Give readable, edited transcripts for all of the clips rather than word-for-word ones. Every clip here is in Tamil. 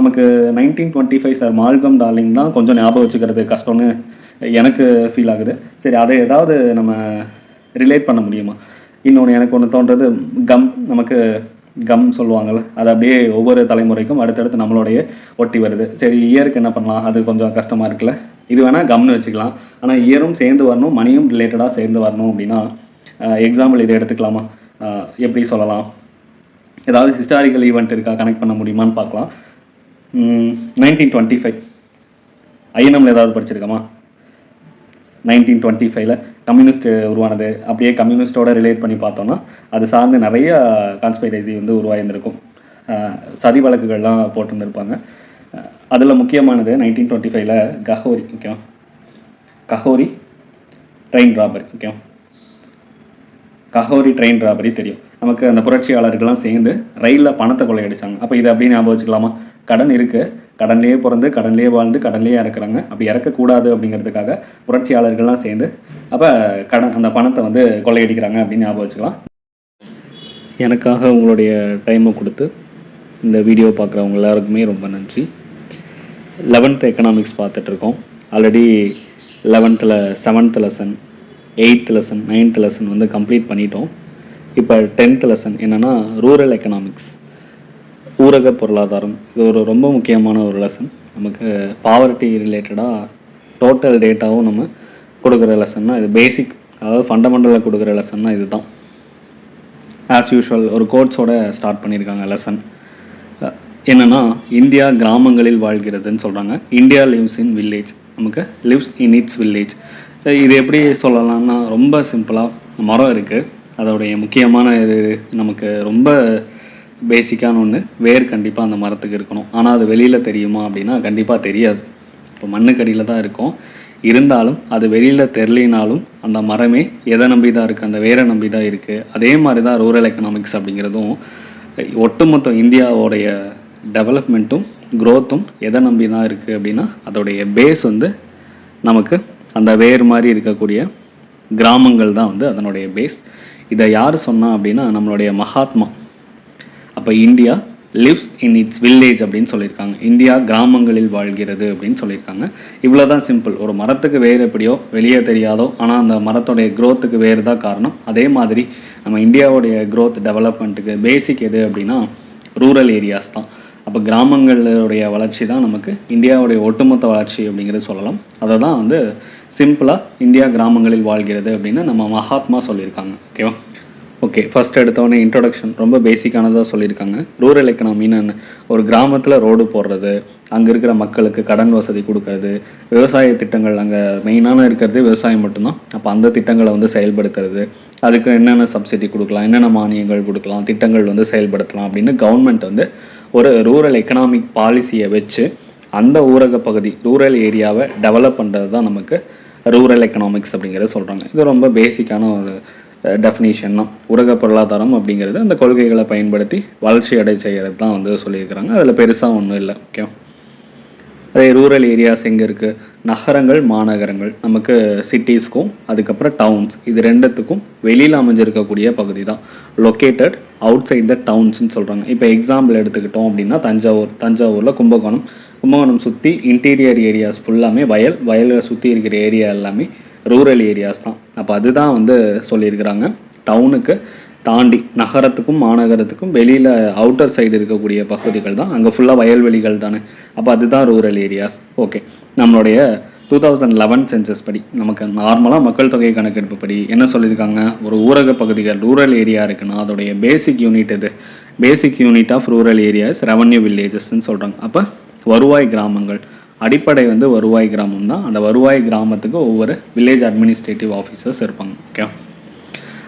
நமக்கு 1925 சார் மால்கம் டார்லிங் தான் கொஞ்சம் ஞாபகம் வச்சுக்கிறது கஷ்டம்னு எனக்கு ஃபீல் ஆகுது. சரி, அதை ஏதாவது நம்ம ரிலேட் பண்ண முடியுமா? இன்னொன்று எனக்கு ஒன்று தோன்றது, நமக்கு கம் சொல்லுவாங்கள்ல, அது அப்படியே ஒவ்வொரு தலைமுறைக்கும் அடுத்தடுத்து நம்மளுடைய ஒட்டி வருது. சரி, இயருக்கு என்ன பண்ணலாம்? அது கொஞ்சம் கஷ்டமாக இருக்குல்ல. இது வேணால் கம்னு வச்சுக்கலாம். ஆனால் இயரும் சேர்ந்து வரணும், மணியும் ரிலேட்டடாக சேர்ந்து வரணும் அப்படின்னா எக்ஸாம்பிள் இதை எடுத்துக்கலாமா? எப்படி சொல்லலாம்? ஏதாவது ஹிஸ்டாரிக்கல் ஈவெண்ட் இருக்கா, கனெக்ட் பண்ண முடியுமான்னு பார்க்கலாம். 1925 ஐஎன்எம்ல ஏதாவது படிச்சிருக்கோமா? 1925 கம்யூனிஸ்ட் உருவானது. அப்படியே கம்யூனிஸ்டோட ரிலேட் பண்ணி பார்த்தோன்னா அது சார்ந்து நிறைய கான்ஸ்பைரசி வந்து உருவாயிருந்திருக்கும். சதி வழக்குகள்லாம் போட்டிருந்துருப்பாங்க. அதில் முக்கியமானது 1925 Kakori. Okay, Kakori train robbery. Okay, Kakori train robbery தெரியும் நமக்கு. அந்த புரட்சியாளர்கள்லாம் சேர்ந்து ரயிலில் பணத்தை கொள்ளையடிச்சாங்க. அப்போ இது அப்படின்னு ஞாபகம் வச்சுக்கலாமா? கடன் இருக்குது, கடன்லேயே பிறந்து கடன்லேயே வாழ்ந்து கடன்லேயே இறக்குறாங்க. அப்படி இறக்கக்கூடாது அப்படிங்கிறதுக்காக புரட்சியாளர்கள்லாம் சேர்ந்து அப்போ அந்த பணத்தை வந்து கொள்ளையடிக்கிறாங்க அப்படின்னு ஞாபகம் வச்சுக்கலாம். எனக்காக உங்களுடைய டைமை கொடுத்து இந்த வீடியோ பார்க்குறவங்க எல்லாருக்குமே ரொம்ப நன்றி. 11th எக்கனாமிக்ஸ் பார்த்துட்ருக்கோம். Already 11th 7th lesson, 8th lesson, 9th lesson வந்து கம்ப்ளீட் பண்ணிட்டோம். இப்போ 10th லெசன் என்னென்னா ரூரல் எக்கனாமிக்ஸ், ஊரக பொருளாதாரம். இது ஒரு ரொம்ப முக்கியமான ஒரு லெசன். நமக்கு பாவர்ட்டி ரிலேட்டடாக டோட்டல் டேட்டாவும் நம்ம கொடுக்குற லெசன்னா இது பேசிக், அதாவது ஃபண்டமெண்டலாக கொடுக்குற லெசன்னா இது தான். ஆஸ் யூஷுவல் ஒரு கோட்ஸோட ஸ்டார்ட் பண்ணியிருக்காங்க லெசன். என்னென்னா இந்தியா கிராமங்களில் வாழ்கிறதுன்னு சொல்கிறாங்க. இந்தியா லிவ்ஸ் இன் வில்லேஜ், நமக்கு லிவ்ஸ் இன் இட்ஸ் வில்லேஜ். இது எப்படி சொல்லலாம்னா ரொம்ப சிம்பிளாக மரம் இருக்குது, அதோடைய முக்கியமான இது நமக்கு ரொம்ப பேசிக்கான ஒன்று, வேர் கண்டிப்பாக அந்த மரத்துக்கு இருக்கணும். ஆனால் அது வெளியில் தெரியுமா அப்படின்னா கண்டிப்பாக தெரியாது. இப்போ மண்ணுக்கடியில் தான் இருக்கும். இருந்தாலும் அது வெளியில் தெரியலினாலும் அந்த மரமே எதை நம்பி தான் இருக்குது, அந்த வேரை நம்பி தான் இருக்குது. அதே மாதிரி தான் ரூரல் எக்கனாமிக்ஸ் அப்படிங்கிறதும் ஒட்டுமொத்த இந்தியாவோடைய டெவலப்மெண்ட்டும் க்ரோத்தும் எதை நம்பி தான் இருக்குது அப்படின்னா அதோடைய பேஸ் வந்து நமக்கு அந்த வேர் மாதிரி இருக்கக்கூடிய கிராமங்கள் தான் வந்து அதனுடைய பேஸ். இதை யார் சொன்னா அப்படின்னா நம்மளுடைய மகாத்மா. அப்போ India lives in it's village அப்படின்னு சொல்லியிருக்காங்க. இந்தியா கிராமங்களில் வாழ்கிறது அப்படின்னு சொல்லியிருக்காங்க. இவ்வளோ தான் சிம்பிள். ஒரு மரத்துக்கு வேறு எப்படியோ வெளியே தெரியாதோ, ஆனால் அந்த மரத்தோடைய க்ரோத்துக்கு வேறு தான் காரணம். அதே மாதிரி நம்ம இந்தியாவுடைய க்ரோத் டெவலப்மெண்ட்டுக்கு பேசிக் எது அப்படின்னா ரூரல் ஏரியாஸ் தான். அப்போ கிராமங்களுடைய வளர்ச்சி தான் நமக்கு இந்தியாவுடைய ஒட்டுமொத்த வளர்ச்சி அப்படிங்கிறது சொல்லலாம். அதை தான் வந்து சிம்பிளாக இந்தியா கிராமங்களில் வாழ்கிறது அப்படின்னு நம்ம மகாத்மா சொல்லியிருக்காங்க. ஓகேவா? ஓகே, ஃபஸ்ட் எடுத்தோடனே இன்ட்ரொடக்ஷன் ரொம்ப பேசிக்கானதாக சொல்லியிருக்காங்க. ரூரல் எக்கனாமின்னு ஒரு கிராமத்தில் ரோடு போடுறது, அங்கே இருக்கிற மக்களுக்கு கடன் வசதி கொடுக்கறது, விவசாய திட்டங்கள், அங்கே மெயினான இருக்கிறது விவசாயம் மட்டும்தான். அப்போ அந்த திட்டங்களை வந்து செயல்படுத்துறது, அதுக்கு என்னென்ன சப்சிடி கொடுக்கலாம், என்னென்ன மானியங்கள் கொடுக்கலாம், திட்டங்கள் வந்து செயல்படுத்தலாம் அப்படின்னு கவர்மெண்ட் வந்து ஒரு ரூரல் எக்கனாமிக் பாலிசியை வச்சு அந்த ஊரக பகுதி ரூரல் ஏரியாவை டெவலப் பண்ணுறது தான் நமக்கு ரூரல் எக்கனாமிக்ஸ் அப்படிங்கிறத சொல்கிறாங்க. இது ரொம்ப பேசிக்கான ஒரு டெஃபினேஷன் தான். ஊரக பொருளாதாரம் அப்படிங்கிறது அந்த கொள்கைகளை பயன்படுத்தி வளர்ச்சி அடை செய்கிறது தான் வந்து சொல்லியிருக்கிறாங்க. அதில் பெருசாக ஒன்றும் இல்லை. ஓகே, அதே ரூரல் ஏரியாஸ் எங்கே இருக்குது? நகரங்கள், மாநகரங்கள், நமக்கு சிட்டிஸ்க்கும் அதுக்கப்புறம் டவுன்ஸ், இது ரெண்டுத்துக்கும் வெளியில் அமைஞ்சிருக்கக்கூடிய பகுதி தான் லொக்கேட்டட் அவுட் சைட் த டவுன்ஸ்ன்னு சொல்கிறாங்க. இப்போ எக்ஸாம்பிள் எடுத்துக்கிட்டோம் அப்படின்னா தஞ்சாவூரில் கும்பகோணம் சுற்றி இன்டீரியர் ஏரியாஸ் ஃபுல்லாமே வயலை சுற்றி இருக்கிற ஏரியா எல்லாமே ரூரல் ஏரியாஸ் தான். அப்போ அதுதான் வந்து சொல்லியிருக்கிறாங்க. டவுனுக்கு தாண்டி நகரத்துக்கும் மாநகரத்துக்கும் வெளியில் அவுட்டர் சைடு இருக்கக்கூடிய பகுதிகள் தான், அங்கே ஃபுல்லாக வயல்வெளிகள் தானே. அப்போ அதுதான் ரூரல் ஏரியாஸ். ஓகே, நம்மளுடைய 2011 சென்சஸ் படி நமக்கு நார்மலாக மக்கள் தொகை கணக்கெடுப்பு படி என்ன சொல்லியிருக்காங்க? ஒரு ஊரக பகுதிகள் ரூரல் ஏரியா இருக்குன்னா அதோடைய பேசிக் யூனிட் எது? Basic unit of rural areas revenue வில்லேஜஸ்ன்னு சொல்கிறாங்க. அப்போ வருவாய் கிராமங்கள், அடிப்படை வந்து வருவாய் கிராமம் தான். அந்த வருவாய் கிராமத்துக்கு ஒவ்வொரு வில்லேஜ் அட்மினிஸ்ட்ரேட்டிவ் ஆஃபீஸர்ஸ் இருப்பாங்க. ஓகே,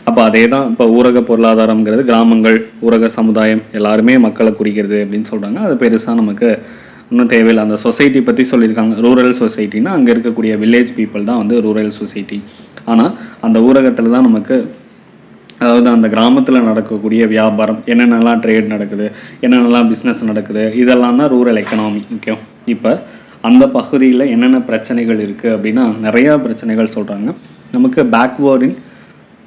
அப்போ அதே தான் இப்போ ஊரக பொருளாதாரங்கிறது கிராமங்கள், ஊரக சமுதாயம் எல்லாருமே மக்களை குறிக்கிறது அப்படின்னு சொல்கிறாங்க. அது பெருசாக நமக்கு இன்னும் தேவையில்லை. அந்த சொசைட்டி பற்றி சொல்லியிருக்காங்க. ரூரல் சொசைட்டின்னா அங்கே இருக்கக்கூடிய வில்லேஜ் பீப்புள் தான் வந்து ரூரல் சொசைட்டி. ஆனால் அந்த ஊரகத்தில் தான் நமக்கு, அதாவது அந்த கிராமத்தில் நடக்கக்கூடிய வியாபாரம், என்னென்னலாம் ட்ரேட் நடக்குது, என்னென்னலாம் பிஸ்னஸ் நடக்குது, இதெல்லாம் தான் ரூரல் எக்கனாமி. ஓகே, இப்போ அந்த பகுதியில் என்னென்ன பிரச்சனைகள் இருக்குது அப்படின்னா நிறையா பிரச்சனைகள் சொல்கிறாங்க. நமக்கு பேக்வேர்ட் இன்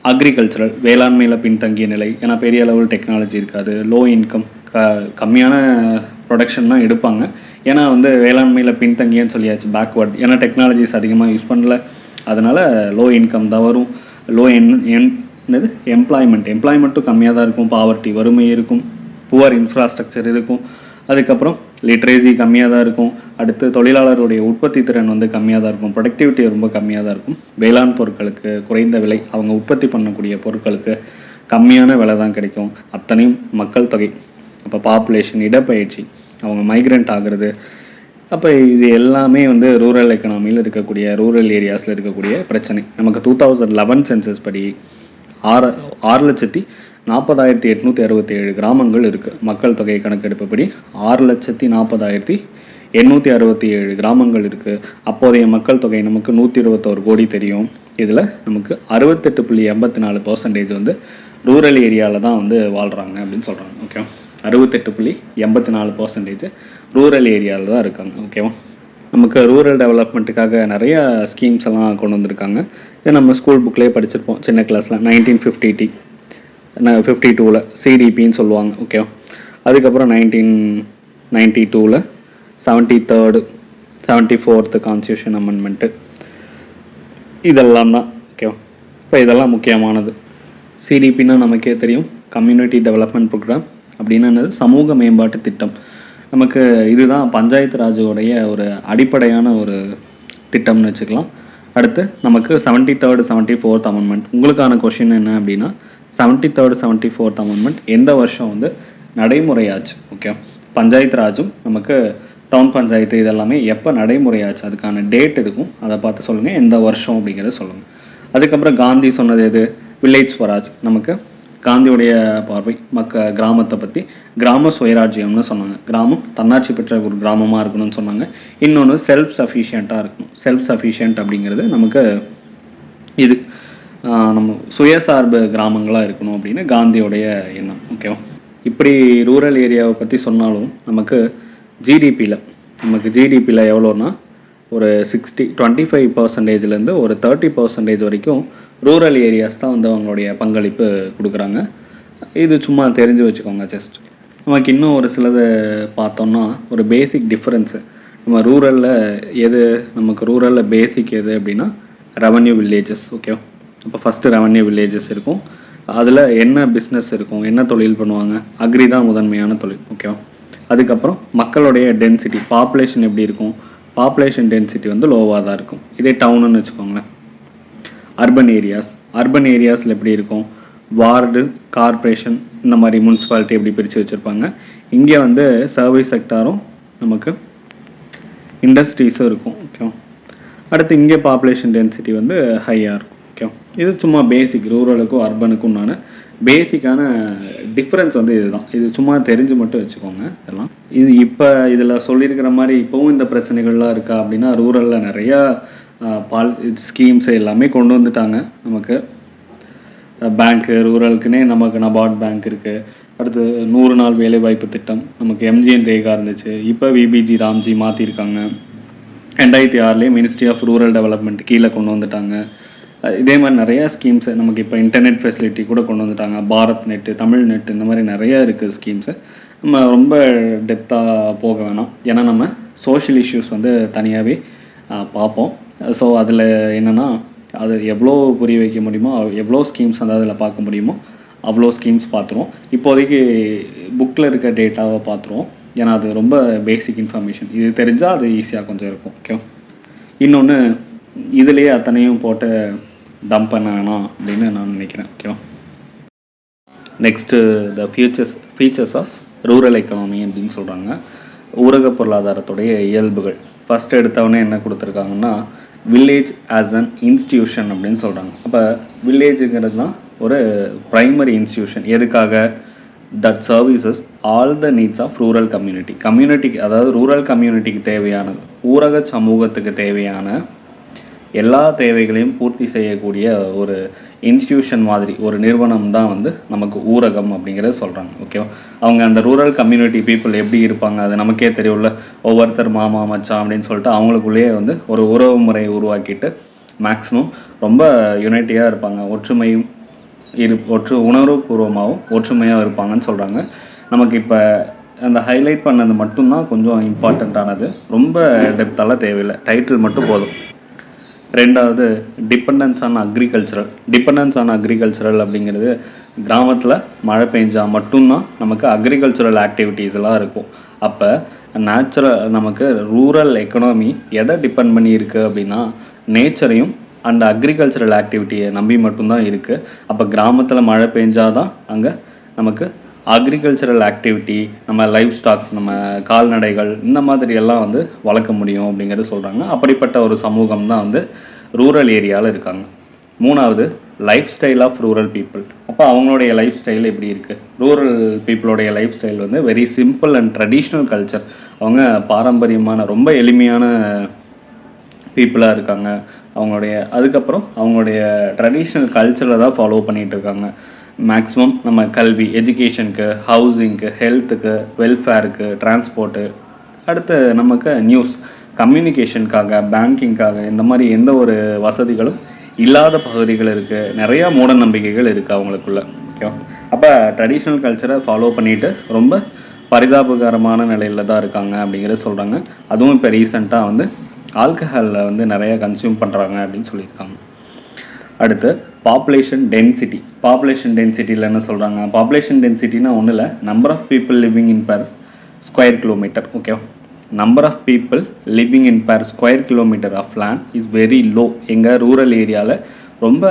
அக்ரிகல்ச்சரல், வேளாண்மையில் பின்தங்கிய நிலை, ஏன்னா பெரிய லெவல் டெக்னாலஜி இருக்காது, லோ இன்கம், கம்மியான ப்ரொடக்ஷன் தான் எடுப்பாங்க. ஏன்னா வந்து வேளாண்மையில் பின்தங்கியன்னு சொல்லியாச்சு, பேக்வேர்ட். ஏன்னா டெக்னாலஜிஸ் அதிகமாக யூஸ் பண்ணல, அதனால் லோ இன்கம் தான் வரும். லோ என்னது எம்ப்ளாய்மெண்ட்டும் கம்மியாக தான் இருக்கும். பாவர்ட்டி, வறுமை இருக்கும். புவர் இன்ஃப்ராஸ்ட்ரக்சர் இருக்கும். அதுக்கப்புறம் லிட்ரேசி கம்மியாக தான் இருக்கும். அடுத்து தொழிலாளருடைய உற்பத்தி திறன் வந்து கம்மியாக தான் இருக்கும். ப்ரொடக்டிவிட்டி ரொம்ப கம்மியாக தான் இருக்கும். வேளாண் பொருட்களுக்கு குறைந்த விலை, அவங்க உற்பத்தி பண்ணக்கூடிய பொருட்களுக்கு கம்மியான விலை தான் கிடைக்கும். அத்தனையும் மக்கள் தொகை, அப்போ பாப்புலேஷன், இடப்பெயர்ச்சி, அவங்க மைக்ரெண்ட் ஆகிறது. அப்போ இது எல்லாமே வந்து ரூரல் எக்கனாமியில் இருக்கக்கூடிய, ரூரல் ஏரியாஸில் இருக்கக்கூடிய பிரச்சனை. நமக்கு 2011 சென்சஸ் படி 6,40,867 கிராமங்கள் இருக்குது. மக்கள் தொகை கணக்கெடுப்புப்படி 6,40,867 கிராமங்கள் இருக்குது. அப்போதைய மக்கள் தொகை நமக்கு 121 கோடி தெரியும். இதில் நமக்கு 68.84% வந்து ரூரல் ஏரியாவில் தான் வந்து வாழ்கிறாங்க அப்படின்னு சொல்கிறாங்க. ஓகே, 68.84% ரூரல் ஏரியாவில் தான் இருக்காங்க. ஓகேவா? நமக்கு ரூரல் டெவலப்மெண்ட்டுக்காக நிறைய ஸ்கீம்ஸ் எல்லாம் கொண்டு வந்திருக்காங்க. இதை நம்ம ஸ்கூல் புக்லேயே படிச்சிருப்போம் சின்ன கிளாஸில். 1952ல் சிடிபின்னு சொல்லுவாங்க. ஓகேவா? அதுக்கப்புறம் 1992ல் 74th கான்ஸ்டியூஷன் அமெண்ட்மெண்ட்டு, இதெல்லாம் தான். ஓகேவா? இப்போ இதெல்லாம் முக்கியமானது. சிடிபின்னா நமக்கே தெரியும், கம்யூனிட்டி டெவலப்மெண்ட் ப்ரோக்ராம் அப்படின்னா என்னது? சமூக மேம்பாட்டு திட்டம். நமக்கு இதுதான் பஞ்சாயத்து ராஜோடைய ஒரு அடிப்படையான ஒரு திட்டம்னு வச்சுக்கலாம். அடுத்து நமக்கு 73rd 74th அமெண்ட்மெண்ட். உங்களுக்கான கொஷின் என்ன அப்படின்னா, 73rd 74th அமெண்ட்மெண்ட் எந்த வருஷம் வந்து நடைமுறையாச்சு? ஓகே, பஞ்சாயத்து ராஜும் நமக்கு டவுன் பஞ்சாயத்து இதெல்லாமே எப்போ நடைமுறையாச்சு, அதுக்கான டேட் இருக்கும், அதை பார்த்து சொல்லுங்கள், எந்த வருஷம் அப்படிங்கிறத சொல்லுங்கள். அதுக்கப்புறம் காந்தி சொன்னது எது? வில்லேஜ் ஸ்வராஜ். நமக்கு காந்தியுடைய பார்வை கிராமத்தை பற்றி கிராம சுயராஜ்யம்னு சொன்னாங்க. கிராமம் தன்னாட்சி பெற்ற ஒரு கிராமமாக இருக்கணும்னு சொன்னாங்க. இன்னொன்று செல்ஃப் சஃபிஷியண்ட்டாக இருக்கணும். செல்ஃப் சஃபிஷியண்ட் அப்படிங்கிறது நமக்கு இது நம்ம சுயசார்பு கிராமங்களாக இருக்கணும் அப்படின்னு காந்தியோடைய எண்ணம். ஓகேவா? இப்படி ரூரல் ஏரியாவை பற்றி சொன்னாலும் நமக்கு ஜிடிபியில் எவ்வளோன்னா ஒரு 25%லேருந்து ஒரு 30% வரைக்கும் ரூரல் ஏரியாஸ் தான் வந்து அவங்களுடைய பங்களிப்பு கொடுக்குறாங்க. இது சும்மா தெரிஞ்சு வச்சுக்கோங்க. ஜஸ்ட் நமக்கு இன்னும் ஒரு சிலது பார்த்தோம்னா, ஒரு பேசிக் டிஃப்ரென்ஸு நம்ம ரூரலில் பேசிக் எது அப்படின்னா ரெவன்யூ வில்லேஜஸ். ஓகேவா? அப்போ ஃபஸ்ட்டு ரெவன்யூ வில்லேஜஸ் இருக்கும். அதில் என்ன பிஸ்னஸ் இருக்கும், என்ன தொழில் பண்ணுவாங்க? அக்ரி தான் முதன்மையான தொழில். ஓகேவா? அதுக்கப்புறம் மக்களுடைய டென்சிட்டி, பாப்புலேஷன் எப்படி இருக்கும்? பாப்புலேஷன் டென்சிட்டி வந்து லோவாக தான் இருக்கும். இதே டவுனுன்னு வச்சுக்கோங்களேன். அர்பன் ஏரியாஸில் எப்படி இருக்கும்? வார்டு, கார்ப்பரேஷன், இந்த மாதிரி முனிசிபாலிட்டி எப்படி பிரித்து வச்சுருப்பாங்க. இங்கே வந்து சர்வீஸ் செக்டாரும் நமக்கு இண்டஸ்ட்ரீஸும் இருக்கும். ஓகே, அடுத்து இங்கே பாப்புலேஷன் டென்சிட்டி வந்து ஹையாக இருக்கும். ஓகே, இது சும்மா பேசிக் ரூரலுக்கும் அர்பனுக்கும்னான பேசிக்கான டிஃப்ரென்ஸ் வந்து இதுதான். இது சும்மா தெரிஞ்சு மட்டும் வச்சுக்கோங்க. இதெல்லாம் இது இப்போ இதில் சொல்லியிருக்கிற மாதிரி இப்போவும் இந்த பிரச்சனைகள்லாம் இருக்கா அப்படின்னா, ரூரலில் நிறையா ஸ்கீம்ஸ் எல்லாமே கொண்டு வந்துட்டாங்க. நமக்கு பேங்க்கு, ரூரலுக்குன்னே நமக்கு நபார்ட் பேங்க் இருக்குது. அடுத்து 100 நாள் வேலைவாய்ப்பு திட்டம், நமக்கு எம்ஜிஎன் ரேகா இருந்துச்சு. இப்போ விபிஜி ராம்ஜி மாற்றிருக்காங்க. 2006 மினிஸ்ட்ரி ஆஃப் ரூரல் டெவலப்மெண்ட் கீழே கொண்டு வந்துட்டாங்க. இதே மாதிரி நிறையா ஸ்கீம்ஸு நமக்கு இப்போ இன்டர்நெட் ஃபெசிலிட்டி கூட கொண்டு வந்துட்டாங்க. பாரத் நெட்டு, தமிழ் நெட்டு, இந்த மாதிரி நிறையா இருக்குது ஸ்கீம்ஸு. நம்ம ரொம்ப டெப்த்தாக போக வேணாம், ஏன்னா நம்ம சோஷியல் இஷ்யூஸ் வந்து தனியாகவே பார்ப்போம். ஸோ அதில் என்னென்னா, அது எவ்வளோ புரிய வைக்க முடியுமோ, எவ்வளோ ஸ்கீம்ஸ் வந்து அதில் பார்க்க முடியுமோ அவ்வளோ ஸ்கீம்ஸ் பார்த்துருவோம். இப்போதைக்கு புக்கில் இருக்க டேட்டாவை பார்த்துருவோம், ஏன்னா அது ரொம்ப பேசிக் இன்ஃபர்மேஷன். இது தெரிஞ்சால் அது ஈஸியாக கொஞ்சம் இருக்கும். ஓகே, இன்னொன்று இதுலேயே அத்தனையும் போட்டு டம்ப் பண்ண வேணாம் அப்படின்னு நான் நினைக்கிறேன். ஓகேவா? Next the features of rural economy அப்படின்னு சொல்கிறாங்க. ஊரக பொருளாதாரத்துடைய இயல்புகள். ஃபஸ்ட் எடுத்தவொடனே என்ன கொடுத்துருக்காங்கன்னா, வில்லேஜ் ஆஸ் அன் இன்ஸ்டியூஷன் அப்படின்னு சொல்கிறாங்க. அப்போ வில்லேஜுங்கிறது தான் ஒரு ப்ரைமரி இன்ஸ்டியூஷன். எதுக்காக? That services all the needs of rural கம்யூனிட்டிக்கு, அதாவது ரூரல் கம்யூனிட்டிக்கு தேவையானது, ஊரக சமூகத்துக்கு தேவையான எல்லா தேவைகளையும் பூர்த்தி செய்யக்கூடிய ஒரு இன்ஸ்டியூஷன் மாதிரி ஒரு நிறுவனம் தான் வந்து நமக்கு ஊரகம் அப்படிங்கிறத சொல்கிறாங்க. ஓகேவா? அவங்க அந்த ரூரல் கம்யூனிட்டி பீப்புள் எப்படி இருப்பாங்க அது நமக்கே தெரியும்ல. ஒவ்வொருத்தர் மாமா மச்சான் அப்படின்னு சொல்லிட்டு அவங்களுக்குள்ளேயே வந்து ஒரு உறவு முறையை உருவாக்கிட்டு மேக்ஸிமம் ரொம்ப யுனைட்டியாக இருப்பாங்க. உணர்வுபூர்வமாகவும் ஒற்றுமையாக இருப்பாங்கன்னு சொல்கிறாங்க. நமக்கு இப்போ அந்த ஹைலைட் பண்ணது மட்டும்தான் கொஞ்சம் இம்பார்ட்டண்ட்டானது, ரொம்ப டெப்த்தாலாம் தேவையில்லை, டைட்டில் மட்டும் போதும். ரெண்டாவது டிபெண்டன்ஸ் ஆன் அக்ரிகல்ச்சரல் அப்படிங்கிறது கிராமத்தில் மழை பெஞ்சால் மட்டும்தான் நமக்கு அக்ரிகல்ச்சுரல் ஆக்டிவிட்டீஸ் எல்லாம் இருக்கும். அப்போ நமக்கு ரூரல் எக்கனாமி எதை டிபெண்ட் பண்ணி இருக்குது அப்படின்னா நேச்சரையும் அந்த அக்ரிகல்ச்சரல் ஆக்டிவிட்டியை நம்பி மட்டும்தான் இருக்குது. அப்போ கிராமத்தில் மழை பெஞ்சாதான் அங்கே நமக்கு அக்ரிகல்ச்சரல் ஆக்டிவிட்டி, நம்ம லைஃப் ஸ்டாக்ஸ், நம்ம கால்நடைகள் இந்த மாதிரி எல்லாம் வந்து வளர்க்க முடியும் அப்படிங்கிறது சொல்கிறாங்க. அப்படிப்பட்ட ஒரு சமூகம் தான் வந்து ரூரல் ஏரியாவில் இருக்காங்க. மூணாவது lifestyle of rural people. அப்போ அவங்களுடைய லைஃப் ஸ்டைல் எப்படி இருக்குது? ரூரல் பீப்புளோடைய லைஃப் ஸ்டைல் வந்து very simple and traditional culture. அவங்க பாரம்பரியமான ரொம்ப எளிமையான பீப்புளாக இருக்காங்க. அதுக்கப்புறம் அவங்களுடைய ட்ரெடிஷ்னல் கல்ச்சரை தான் ஃபாலோ பண்ணிகிட்டு இருக்காங்க. மேக்ஸிமம் நம்ம கல்வி, எஜுகேஷனுக்கு, ஹவுசிங்க்கு, ஹெல்த்துக்கு, வெல்ஃபேருக்கு, டிரான்ஸ்போர்ட்டு, அடுத்து நமக்கு நியூஸ், கம்யூனிகேஷனுக்காக, பேங்கிங்காக இந்த மாதிரி எந்த ஒரு வசதிகளும் இல்லாத பகுதிகள் இருக்குது. நிறையா மூட நம்பிக்கைகள் இருக்குது அவங்களுக்குள்ள. ஓகேவா? அப்போ ட்ரெடிஷ்னல் கல்ச்சரை ஃபாலோ பண்ணிவிட்டு ரொம்ப பரிதாபகரமான நிலையில் தான் இருக்காங்க அப்படிங்கிறத சொல்கிறாங்க. அதுவும் இப்போ ரீசெண்டாக வந்து ஆல்கஹாலில் வந்து நிறைய கன்சியூம் பண்ணுறாங்க அப்படின்னு சொல்லியிருக்காங்க. அடுத்து பாப்புலேஷன் டென்சிட்டியில் என்ன சொல்கிறாங்க? பாப்புலேஷன் டென்சிட்டினா ஒன்றும் இல்லை, number of people living in per square kilometre. ஓகேவா? Number of people living in per square kilometre of land is very low. எங்கள் ரூரல் ஏரியாவில் ரொம்ப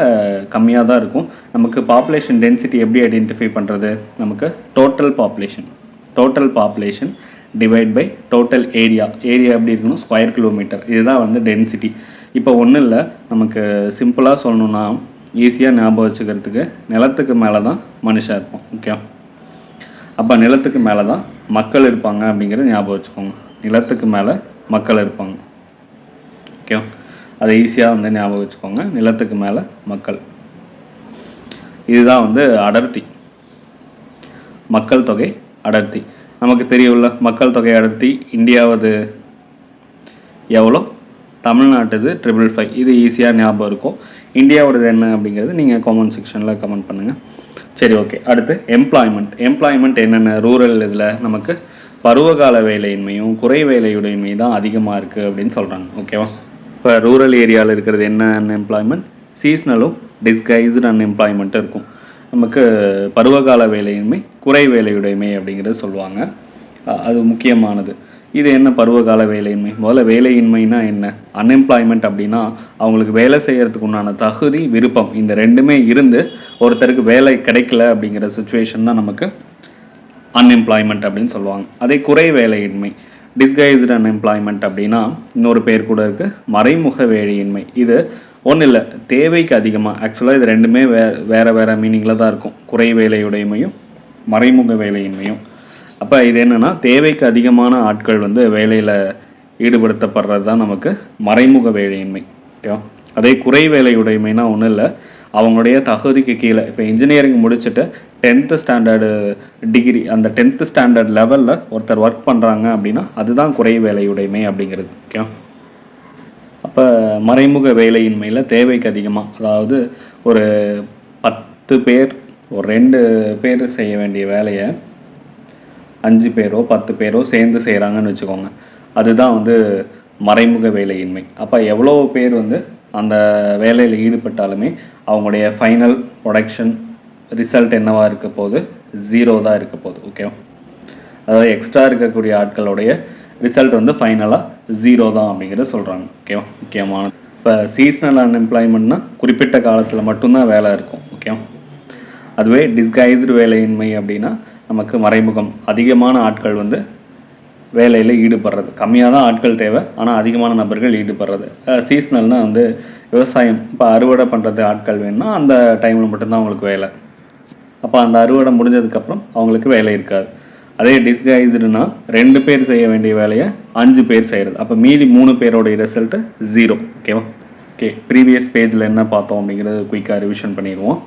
கம்மியாக தான் இருக்கும். நமக்கு பாப்புலேஷன் டென்சிட்டி எப்படி ஐடென்டிஃபை பண்ணுறது? நமக்கு total population divide by total area எப்படி இருக்கணும்? Square kilometre. இதுதான் வந்து டென்சிட்டி. இப்போ ஒன்றும் இல்லை, நமக்கு சிம்பிளாக சொல்லணுன்னா ஈஸியாக ஞாபகம் வச்சுக்கிறதுக்கு நிலத்துக்கு மேலே தான் மனுஷன் இருப்போம். ஓகே, அப்போ நிலத்துக்கு மேலே தான் மக்கள் இருப்பாங்க அப்படிங்கிறது ஞாபகம் வச்சுக்கோங்க. நிலத்துக்கு மேலே மக்கள் இருப்பாங்க. ஓகே, அதை ஈஸியாக வந்து ஞாபகம் வச்சுக்கோங்க. நிலத்துக்கு மேலே மக்கள். இதுதான் வந்து அடர்த்தி, மக்கள் தொகை அடர்த்தி. நமக்கு தெரியவுள்ள மக்கள் தொகை அடர்த்தி இந்தியாவது எவ்வளோ? தமிழ்நாட்டுது 555. இது ஈஸியாக ஞாபகம் இருக்கும். இந்தியாவோடது என்ன அப்படிங்கிறது நீங்கள் காமெண்ட் செக்ஷனில் கமெண்ட் பண்ணுங்கள். சரி, ஓகே. அடுத்து எம்ப்ளாய்மெண்ட் என்னென்ன ரூரல் இதில் நமக்கு பருவகால வேலையின்மையும் குறை வேலையுடைமை தான் அதிகமாக இருக்குது அப்படின்னு சொல்கிறாங்க. ஓகேவா? இப்போ ரூரல் ஏரியாவில் இருக்கிறது என்ன அன்எம்ப்ளாய்மெண்ட்? சீஸ்னலும் டிஸ்கைஸ்டு அன்எம்ப்ளாய்மெண்ட்டும் இருக்கும். நமக்கு பருவகால வேலையின்மை, குறை வேலையுடைமை அப்படிங்கிறது சொல்லுவாங்க. அது முக்கியமானது. இது என்ன பருவகால வேலையின்மை? முதல்ல வேலையின்மைனா என்ன? அன்எம்ப்ளாய்மெண்ட் அப்படின்னா அவங்களுக்கு வேலை செய்கிறதுக்கு உண்டான தகுதி, விருப்பம், இந்த ரெண்டுமே இருந்து ஒருத்தருக்கு வேலை கிடைக்கல அப்படிங்கிற சுச்சுவேஷன் தான் நமக்கு அன்எம்ப்ளாய்மெண்ட் அப்படின்னு சொல்லுவாங்க. அதே குறை வேலையின்மை, டிஸ்கைஸ்டு அன்எம்ப்ளாய்மெண்ட் அப்படின்னா இன்னொரு பேர் கூட இருக்குது, மறைமுக வேலையின்மை. இது ஒன்றும் இல்லை, தேவைக்கு அதிகமாக. ஆக்சுவலாக இது ரெண்டுமே வேறு மீனிங்கில் தான் இருக்கும், குறை வேலையுடைமையும் மறைமுக வேலையின்மையும். அப்போ இது என்னென்னா தேவைக்கு அதிகமான ஆட்கள் வந்து வேலையில் ஈடுபடுத்தப்படுறது தான் நமக்கு மறைமுக வேலையின்மை. ஓகேவா? அதே குறை வேலையுடைமைனா ஒன்றும் இல்லை, அவங்களுடைய தகுதிக்கு கீழே. இப்போ இன்ஜினியரிங் முடிச்சுட்டு 10th ஸ்டாண்டர்டு டிகிரி, அந்த 10th ஸ்டாண்டர்ட் லெவலில் ஒருத்தர் ஒர்க் பண்ணுறாங்க அப்படின்னா அதுதான் குறை வேலையுடைமை அப்படிங்கிறது. ஓகே, அப்போ மறைமுக வேலையின்மையில் தேவைக்கு அதிகமாக, அதாவது ஒரு 10 பேர், ஒரு 2 பேர் செய்ய வேண்டிய வேலையை 5 பேரோ 10 பேரோ சேர்ந்து செய்கிறாங்கன்னு வச்சுக்கோங்க. அதுதான் வந்து மறைமுக வேலையின்மை. அப்போ எவ்வளோ பேர் வந்து அந்த வேலையில் ஈடுபட்டாலுமே அவங்களுடைய ஃபைனல் ப்ரொடக்ஷன் ரிசல்ட் என்னவாக இருக்க போகுது? 0 தான் இருக்க போகுது. ஓகேவா? அதாவது எக்ஸ்ட்ரா இருக்கக்கூடிய ஆட்களுடைய ரிசல்ட் வந்து ஃபைனலாக 0 தான் அப்படிங்கிறத சொல்கிறாங்க. ஓகேவா? முக்கியமான இப்போ சீஸ்னல் அன்எம்ப்ளாய்மெண்ட்னா குறிப்பிட்ட காலத்தில் மட்டும்தான் வேலை இருக்கும். ஓகேவா? அதுவே டிஸ்கைஸ்டு வேலையின்மை அப்படின்னா நமக்கு மறைமுகம், அதிகமான ஆட்கள் வந்து வேலையில் ஈடுபடுறது. கம்மியாக தான் ஆட்கள் தேவை, ஆனால் அதிகமான நபர்கள் ஈடுபடுறது. சீஸ்னல்னால் வந்து விவசாயம், இப்போ அறுவடை பண்ணுறது ஆட்கள் வேணும்னா அந்த டைமில் மட்டும்தான் அவங்களுக்கு வேலை. அப்போ அந்த அறுவடை முடிஞ்சதுக்கப்புறம் அவங்களுக்கு வேலை இருக்காது. அதே டிஸ்கைஸ்டுனா 2 பேர் செய்ய வேண்டிய வேலையை 5 பேர் செய்கிறது. அப்போ மீதி 3 பேரோடைய ரிசல்ட்டு 0. ஓகேவா? ஓகே, ப்ரீவியஸ் பேஜில் என்ன பார்த்தோம் அப்படிங்கிறது குயிக்காக ரிவிஷன் பண்ணிடுவோம்.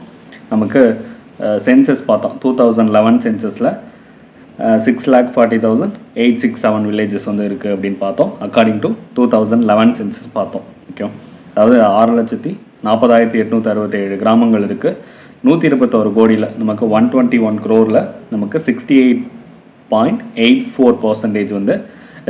நமக்கு சென்சஸ் பார்த்தோம். 2011 சென்சஸில் 6,40,867 வில்லேஜஸ் வந்து இருக்குது அப்படின்னு பார்த்தோம். அக்கார்டிங் டு 2011 சென்சஸ் பார்த்தோம். ஓகே, அதாவது 6,40,867 கிராமங்கள் இருக்குது. 121 கோடியில் நமக்கு 121 crore நமக்கு 68 0.84% வந்து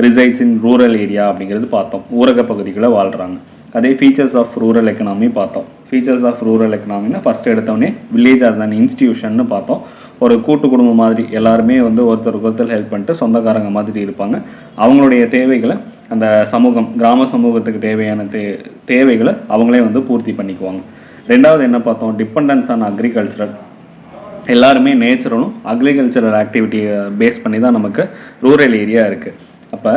ரிசைட்ஸ் இன் ரூரல் ஏரியா அப்படிங்கிறது பார்த்தோம். ஊரக பகுதிகளில் வாழ்கிறாங்க. அதே ஃபீச்சர்ஸ் ஆஃப் ரூரல் எக்கனாமி பார்த்தோம். ஃபீச்சர்ஸ் ஆஃப் ரூரல் எக்கனாமின்னா ஃபஸ்ட் எடுத்தோடனே வில்லேஜ் ஆஸ் அன் இன்ஸ்டியூஷன் பார்த்தோம். ஒரு கூட்டு குடும்பம் மாதிரி எல்லாருமே வந்து ஒருத்தருக்கு ஒருத்தர் ஹெல்ப் பண்ணிட்டு சொந்தக்காரங்க மாதிரி இருப்பாங்க. அவங்களுடைய தேவைகளை அந்த சமூகம், கிராம சமூகத்துக்கு தேவையான தேவைகளை அவங்களே வந்து பூர்த்தி பண்ணிக்குவாங்க. ரெண்டாவது என்ன பார்த்தோம்? Dependence on agricultural. எல்லாருமே நேச்சுரலும் அக்ரிகல்ச்சரல் ஆக்டிவிட்டியை பேஸ் பண்ணி தான் நமக்கு ரூரல் ஏரியா இருக்குது. அப்போ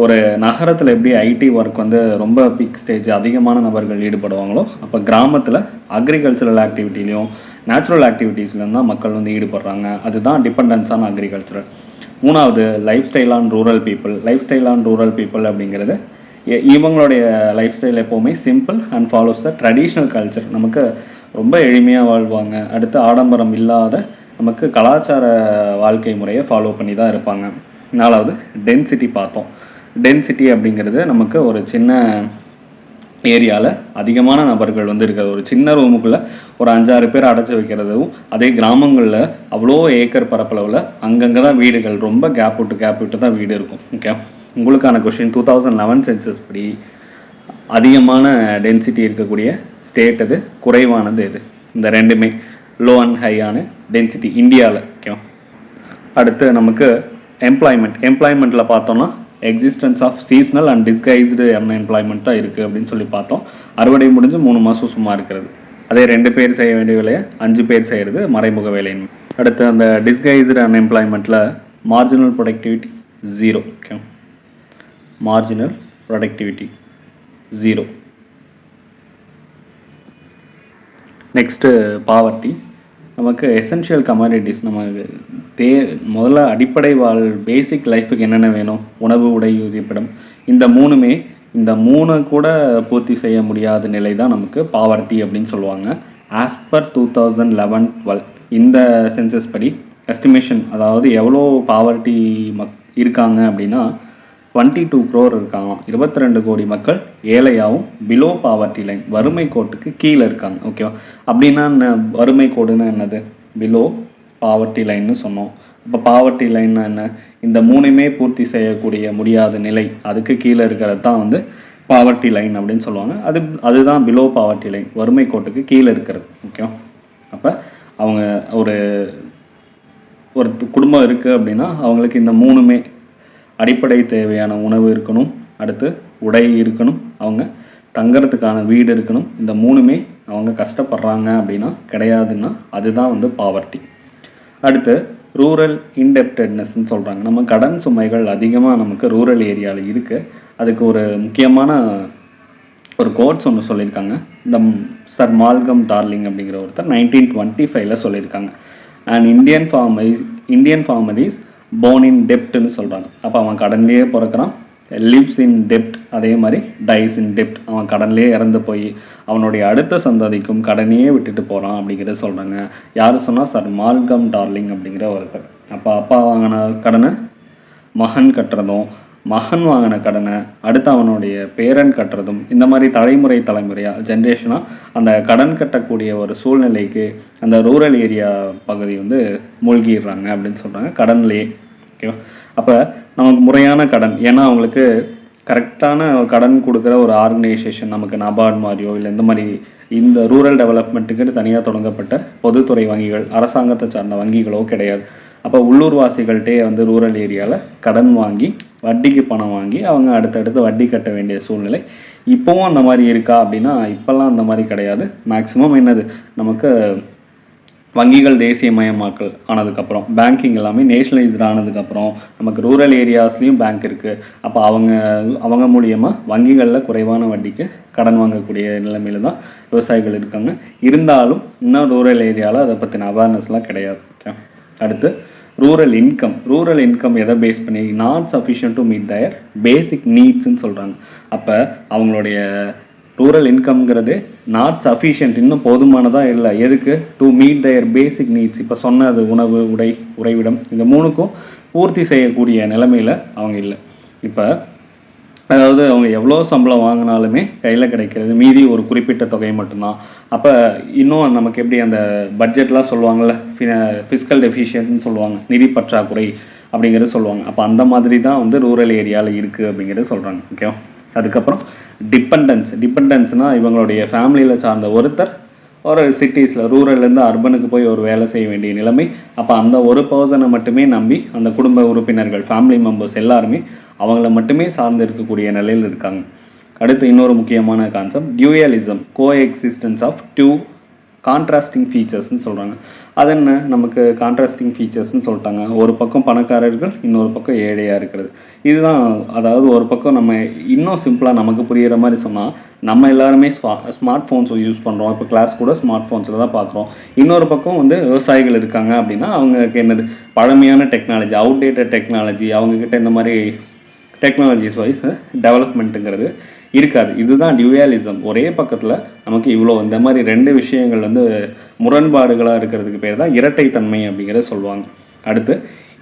ஒரு நகரத்தில் எப்படி ஐடி ஒர்க் வந்து ரொம்ப பீக் ஸ்டேஜ் அதிகமான நபர்கள் ஈடுபடுவாங்களோ, அப்போ கிராமத்தில் அக்ரிகல்ச்சரல் ஆக்டிவிட்டிலையும் நேச்சுரல் ஆக்டிவிட்டீஸ்லையும் தான் மக்கள் வந்து ஈடுபடுறாங்க. அதுதான் டிபெண்டன்ஸ் ஆன் அக்ரிகல்ச்சரல். மூணாவது life style on rural people. Life style on rural people அப்படிங்கிறது இவங்களுடைய லைஃப் ஸ்டைல் எப்போவுமே simple and follows the traditional culture. நமக்கு ரொம்ப எளிமையாக வாழ்வாங்க. அடுத்து ஆடம்பரம் இல்லாத நமக்கு கலாச்சார வாழ்க்கை முறையை ஃபாலோ பண்ணி தான் இருப்பாங்க. நாலாவது டென்சிட்டி பார்த்தோம். டென்சிட்டி அப்படிங்கிறது நமக்கு ஒரு சின்ன ஏரியாவில் அதிகமான நபர்கள் வந்து இருக்கிறது. ஒரு சின்ன ரூமுக்குள்ளே ஒரு 5-6 பேர் அடைச்சி வைக்கிறதும், அதே கிராமங்களில் அவ்வளோ ஏக்கர் பரப்பளவில் அங்கங்கே தான் வீடுகள், ரொம்ப கேப் விட்டு தான் வீடு இருக்கும். ஓகே, உங்களுக்கான கொஷின் 2011 சென்சஸ் படி அதிகமான டென்சிட்டி இருக்கக்கூடிய ஸ்டேட் எது, குறைவானது எது? இந்த ரெண்டுமே லோ அண்ட் ஹையான டென்சிட்டி இந்தியாவில். ஓகே, அடுத்து நமக்கு எம்ப்ளாய்மெண்ட்டில் பார்த்தோம்னா existence of seasonal and disguised unemployment தான் இருக்குது அப்படின்னு சொல்லி பார்த்தோம். அறுவடை முடிஞ்சு 3 மாதம் சும்மா இருக்கிறது. அதே 2 பேர் செய்ய வேண்டிய வேலையை 5 பேர் செய்கிறது மறைமுக வேலைன்னு. அடுத்து அந்த டிஸ்கைஸ்டு அன்எம்ப்ளாய்மெண்ட்டில் marginal productivity 0. Okay, marginal productivity 0. Next poverty. நமக்கு எசென்ஷியல் கமாடிட்டிஸ், நமக்கு முதல்ல அடிப்படை பேசிக் லைஃபுக்கு என்னென்ன வேணும், உணவு, உடை, இருப்பிடம், இந்த 3 கூட பூர்த்தி செய்ய முடியாத நிலை தான் நமக்கு பாவர்ட்டி அப்படின்னு சொல்லுவாங்க. ஆஸ் பர் 2011-12 இந்த சென்சஸ் படி எஸ்டிமேஷன், அதாவது எவ்வளோ பாவர்ட்டி இருக்காங்க அப்படின்னா 22 crore இருக்காங்களாம். 22 கோடி மக்கள் ஏழையாகவும் பிலோ பாவர்ட்டி லைன், வறுமை கோட்டுக்கு கீழே இருக்காங்க. ஓகேவா? அப்படின்னா வறுமை கோடுன்னா என்னது? பிலோ பாவர்ட்டி லைன்னு சொன்னோம். அப்போ பாவர்ட்டி லைன்னா என்ன? இந்த 3மே பூர்த்தி செய்யக்கூடிய முடியாத நிலை, அதுக்கு கீழே இருக்கிறது தான் வந்து பாவர்ட்டி லைன் அப்படின்னு சொல்லுவாங்க. அதுதான் பிலோ பாவர்ட்டி லைன், வறுமை கோட்டுக்கு கீழே இருக்கிறது. ஓகேவா? அப்போ அவங்க ஒரு குடும்பம் இருக்குது அப்படின்னா அவங்களுக்கு இந்த 3மே அடிப்படை தேவையான உணவு இருக்கணும், அடுத்து உடை இருக்கணும், அவங்க தங்கறதுக்கான வீடு இருக்கணும். இந்த 3மே அவங்க கஷ்டப்படுறாங்க அப்படின்னா கிடையாதுன்னா அதுதான் வந்து பாவர்ட்டி. அடுத்து ரூரல் இன்டெப்டட்னஸ்ன்னு சொல்கிறாங்க. நம்ம கடன் சுமைகள் அதிகமாக நமக்கு ரூரல் ஏரியாவில் இருக்குது. அதுக்கு ஒரு முக்கியமான ஒரு கோட்ஸ் ஒன்று சொல்லியிருக்காங்க. இந்த சர் மால்கம் டார்லிங் அப்படிங்கிற ஒருத்தர் 1925 சொல்லியிருக்காங்க. And Indian farmer is born in debtனு சொல்கிறாங்க. அப்போ அவன் கடன்லேயே பிறக்கிறான், lives in debt, அதே மாதிரி dies in debt. அவன் கடன்லேயே இறந்து போய் அவனுடைய அடுத்த சந்ததிக்கும் கடனையே விட்டுட்டு போகிறான் அப்படிங்கிறத சொல்கிறாங்க. யார் சொன்னால்? சர் மால்கம் டார்லிங் அப்படிங்கிற ஒருத்தர். அப்போ அப்பா வாங்கின கடனை மகன் கட்டுறதும், மகன் வாங்கின கடனை அடுத்து அவனுடைய பேரன் கட்டுறதும், இந்த மாதிரி தலைமுறையாக ஜென்ரேஷனாக அந்த கடன் கட்டக்கூடிய ஒரு சூழ்நிலைக்கு அந்த ரூரல் ஏரியா பகுதி வந்து மூழ்கிடுறாங்க அப்படின்னு சொல்கிறாங்க, கடன்லேயே. ஓகேவா? அப்போ நமக்கு முறையான கடன், ஏன்னா அவங்களுக்கு கரெக்டான கடன் கொடுக்குற ஒரு ஆர்கனைசேஷன் நமக்கு நபார்ட் மாதிரியோ இல்லை இந்த மாதிரி இந்த ரூரல் டெவலப்மெண்ட்டுக்கு தனியாக தொடங்கப்பட்ட பொதுத்துறை வங்கிகள், அரசாங்கத்தை சார்ந்த வங்கிகளோ கிடையாது. அப்போ உள்ளூர்வாசிகள்கிட்டே வந்து ரூரல் ஏரியாவில் கடன் வாங்கி வட்டிக்கு பணம் வாங்கி அவங்க அடுத்தடுத்து வட்டி கட்ட வேண்டிய சூழ்நிலை. இப்போவும் அந்த மாதிரி இருக்கா அப்படின்னா இப்போல்லாம் அந்த மாதிரி கிடையாது. மேக்ஸிமம் என்னது, நமக்கு வங்கிகள் தேசியமயமாக்கல் ஆனதுக்கப்புறம், பேங்கிங் எல்லாமே நேஷனலைஸ்டு ஆனதுக்கப்புறம் நமக்கு ரூரல் ஏரியாஸ்லேயும் பேங்க் இருக்குது. அப்போ அவங்க மூலியமாக வங்கிகளில் குறைவான வட்டிக்கு கடன் வாங்கக்கூடிய நிலைமையில தான் விவசாயிகள் இருக்காங்க. இருந்தாலும் இன்னும் ரூரல் ஏரியாவில் அதை பற்றின அவேர்னஸ்லாம் கிடையாது. ஓகே, அடுத்து ரூரல் இன்கம் எதை பேஸ் பண்ணி? Not sufficient to meet their basic நீட்ஸ்ன்னு சொல்கிறாங்க. அப்போ அவங்களுடைய ரூரல் இன்கம்ங்கிறது நாட் சஃபிஷியன்ட், இன்னும் போதுமானதாக இல்லை. எதுக்கு? To meet their basic needs. இப்போ சொன்னது உணவு, உடை, உறைவிடம், இந்த 3க்கும் பூர்த்தி செய்யக்கூடிய நிலைமையில் அவங்க இல்லை. இப்போ அதாவது அவங்க எவ்வளோ சம்பளம் வாங்கினாலுமே கையில் கிடைக்கிறது மீதி ஒரு குறிப்பிட்ட தொகை மட்டும்தான். அப்போ இன்னும் நமக்கு எப்படி அந்த பட்ஜெட்லாம் சொல்லுவாங்கள்ல, ஃபிஸ்கல் டெஃபிஷியன்ட்னு சொல்லுவாங்க, நிதி பற்றாக்குறை. அப்படிங்கிறது சொல்லுவாங்க. அப்போ அந்த மாதிரி தான் வந்து ரூரல் ஏரியாவில் இருக்குது அப்படிங்கிறது சொல்கிறாங்க. ஓகே. அதுக்கப்புறம் டிபெண்டன்ஸ்னால் இவங்களுடைய ஃபேமிலியில் சார்ந்த ஒருத்தர் ஒரு சிட்டிஸில் ரூரல்லேருந்து அர்பனுக்கு போய் ஒரு வேலை செய்ய வேண்டிய நிலைமை. அப்போ அந்த ஒரு பர்சனை மட்டுமே நம்பி அந்த குடும்ப உறுப்பினர்கள், ஃபேமிலி மெம்பர்ஸ் எல்லாருமே அவங்கள மட்டுமே சார்ந்து இருக்கக்கூடிய நிலையில் இருக்காங்க. அடுத்து இன்னொரு முக்கியமான concept dualism, coexistence of two contrasting ஃபீச்சர்ஸ்ன்னு சொல்கிறாங்க. அது என்ன, நமக்கு கான்ட்ராஸ்டிங் ஃபீச்சர்ஸ்ன்னு சொல்லிட்டாங்க. ஒரு பக்கம் பணக்காரர்கள், இன்னொரு பக்கம் ஏழையாக இருக்கிறது. இதுதான், அதாவது ஒரு பக்கம் நம்ம இன்னும் சிம்பிளாக நமக்கு புரிகிற மாதிரி சொன்னால், நம்ம எல்லாருமே ஸ்மார்ட் ஃபோன்ஸ் யூஸ் பண்ணுறோம். இப்போ கிளாஸ் கூட ஸ்மார்ட் ஃபோன்ஸில் தான் பார்க்குறோம். இன்னொரு பக்கம் வந்து விவசாயிகள் இருக்காங்க அப்படின்னா அவங்களுக்கு என்னது, பழமையான டெக்னாலஜி, அவுடேட்டட் டெக்னாலஜி, அவங்கக்கிட்ட இந்த மாதிரி டெக்னாலஜிஸ் வைஸ் டெவலப்மெண்ட்டுங்கிறது இருக்காது. இதுதான் டியூயாலிசம். ஒரே பக்கத்தில் நமக்கு இவ்வளோ இந்த மாதிரி ரெண்டு விஷயங்கள் வந்து முரண்பாடுகளாக இருக்கிறதுக்கு பேர் தான் இரட்டைத்தன்மை அப்படிங்கிறத சொல்லுவாங்க. அடுத்து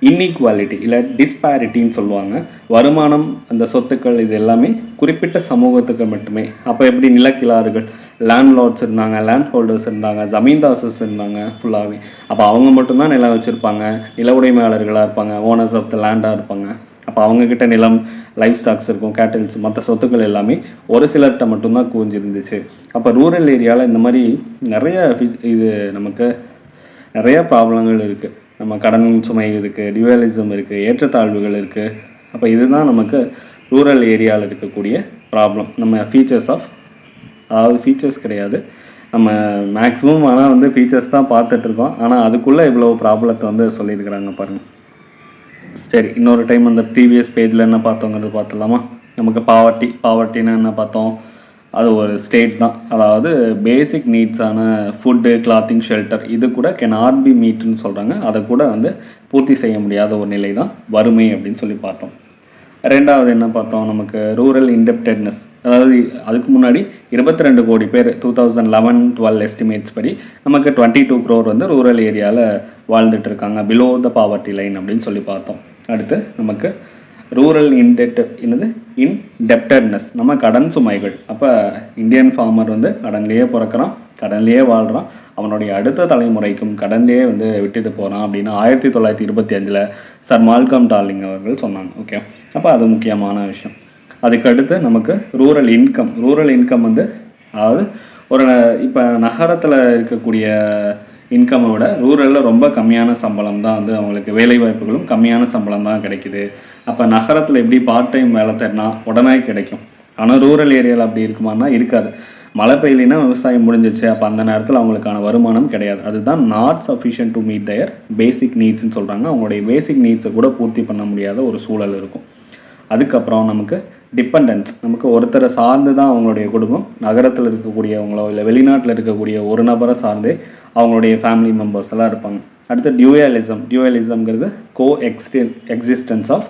இன்இக்வாலிட்டி இல்லை டிஸ்பாரிட்டின்னு சொல்லுவாங்க. வருமானம், அந்த சொத்துக்கள், இது எல்லாமே குறிப்பிட்ட சமூகத்துக்கு மட்டுமே. அப்போ எப்படி நிலக்கிழார்கள், லேண்ட்லார்ட்ஸ் இருந்தாங்க, லேண்ட் ஹோல்டர்ஸ் இருந்தாங்க, ஜமீன்தாசஸ் இருந்தாங்க ஃபுல்லாகவே. அப்போ அவங்க மட்டும்தான் நிலம் வச்சுருப்பாங்க, நில உடைமையாளர்களாக இருப்பாங்க, ஓனர்ஸ் ஆஃப் த லேண்டாக இருப்பாங்க. அப்போ அவங்கக்கிட்ட நிலம், லைஃப் ஸ்டாக்ஸ் இருக்கும், கேட்டில்ஸ், மற்ற சொத்துக்கள் எல்லாமே ஒரு சிலர்கிட்ட மட்டும்தான் குவிஞ்சிருந்துச்சு. அப்போ ரூரல் ஏரியாவில் இந்த மாதிரி நிறைய இது நமக்கு நிறைய ப்ராப்ளங்கள் இருக்குது. நம்ம கடன் சுமை இருக்குது, டியூவலிசம் இருக்குது, ஏற்றத்தாழ்வுகள் இருக்குது. அப்போ இதுதான் நமக்கு ரூரல் ஏரியாவில் இருக்கக்கூடிய ப்ராப்ளம். நம்ம ஃபீச்சர்ஸ் ஆஃப், அதாவது ஃபீச்சர்ஸ் கிடையாது, நம்ம மேக்ஸிமம் ஆனால் வந்து ஃபீச்சர்ஸ் தான் பார்த்துட்ருக்கோம். ஆனால் அதுக்குள்ளே இவ்வளோ ப்ராப்ளத்தை வந்து சொல்லியிருக்கிறாங்க பாருங்கள். சரி, இன்னொரு டைம் அந்த ப்ரீவியஸ் பேஜில் என்ன பார்த்தோங்கிறது பார்த்துலாமா? நமக்கு பாவர்ட்டின்னா என்ன பார்த்தோம்? அது ஒரு ஸ்டேட் தான். அதாவது பேசிக் நீட்ஸான ஃபுட்டு, கிளாத்திங், ஷெல்டர், இது கூட கேனாட் பி மீட்னு சொல்கிறாங்க. அதை கூட வந்து பூர்த்தி செய்ய முடியாத ஒரு நிலை தான் வறுமை அப்படின்னு சொல்லி பார்த்தோம். ரெண்டாவது என்ன பார்த்தோம்? நமக்கு ரூரல் இன்டெப்டட்னஸ். அதாவது அதுக்கு முன்னாடி 22 கோடி பேர் 2011-12 எஸ்டிமேட்ஸ் படி நமக்கு 22 crore வந்து ரூரல் ஏரியாவில் வாழ்ந்துட்டு இருக்காங்க, பிலோ த பாவர்ட்டி லைன் அப்படின்னு சொல்லி பார்த்தோம். அடுத்து நமக்கு ரூரல் இன்டெப்டட்னஸ், நம்ம கடன் சுமைகள். அப்போ இந்தியன் ஃபார்மர் வந்து கடன்லேயே பிறக்கிறான், கடன்லேயே வாழ்கிறான், அவனுடைய அடுத்த தலைமுறைக்கும் கடன்லேயே வந்து விட்டுட்டு போகிறான் அப்படின்னு 1925 சர் மால்கம் டார்லிங் அவர்கள் சொன்னாங்க. ஓகே. அப்போ அது முக்கியமான விஷயம். அதுக்கடுத்து நமக்கு ரூரல் இன்கம் வந்து, அதாவது ஒரு இப்போ நகரத்தில் இருக்கக்கூடிய இன்கம்மை விட ரூரலில் ரொம்ப கம்மியான சம்பளம் தான் வந்து அவங்களுக்கு, வேலை வாய்ப்புகளும் கம்மியான சம்பளம் தான் கிடைக்குது. அப்போ நகரத்தில் எப்படி பார்ட் டைம் வேலை தேடினா உடனே கிடைக்கும், ஆனால் ரூரல் ஏரியாவில் அப்படி இருக்குமானா இருக்காது. மழை பெய்யலைன்னா விவசாயம் முடிஞ்சிச்சு, அப்போ அந்த நேரத்தில் அவங்களுக்கான வருமானம் கிடையாது. அதுதான் not sufficient to meet their basic நீட்ஸ்ன்னு சொல்கிறாங்க. அவங்களுடைய பேசிக் நீட்ஸை கூட பூர்த்தி பண்ண முடியாத ஒரு சூழல் இருக்கும். அதுக்கப்புறம் நமக்கு டிபெண்டன்ஸ், நமக்கு ஒருத்தரை சார்ந்து தான் அவங்களுடைய குடும்பம், நகரத்தில் இருக்கக்கூடியவங்களோ இல்லை வெளிநாட்டில் இருக்கக்கூடிய ஒரு நபரை சார்ந்தே அவங்களுடைய ஃபேமிலி மெம்பர்ஸ் எல்லாம் இருப்பாங்க. அடுத்து டியூயலிசம்ங்கிறது எக்ஸிஸ்டன்ஸ் ஆஃப்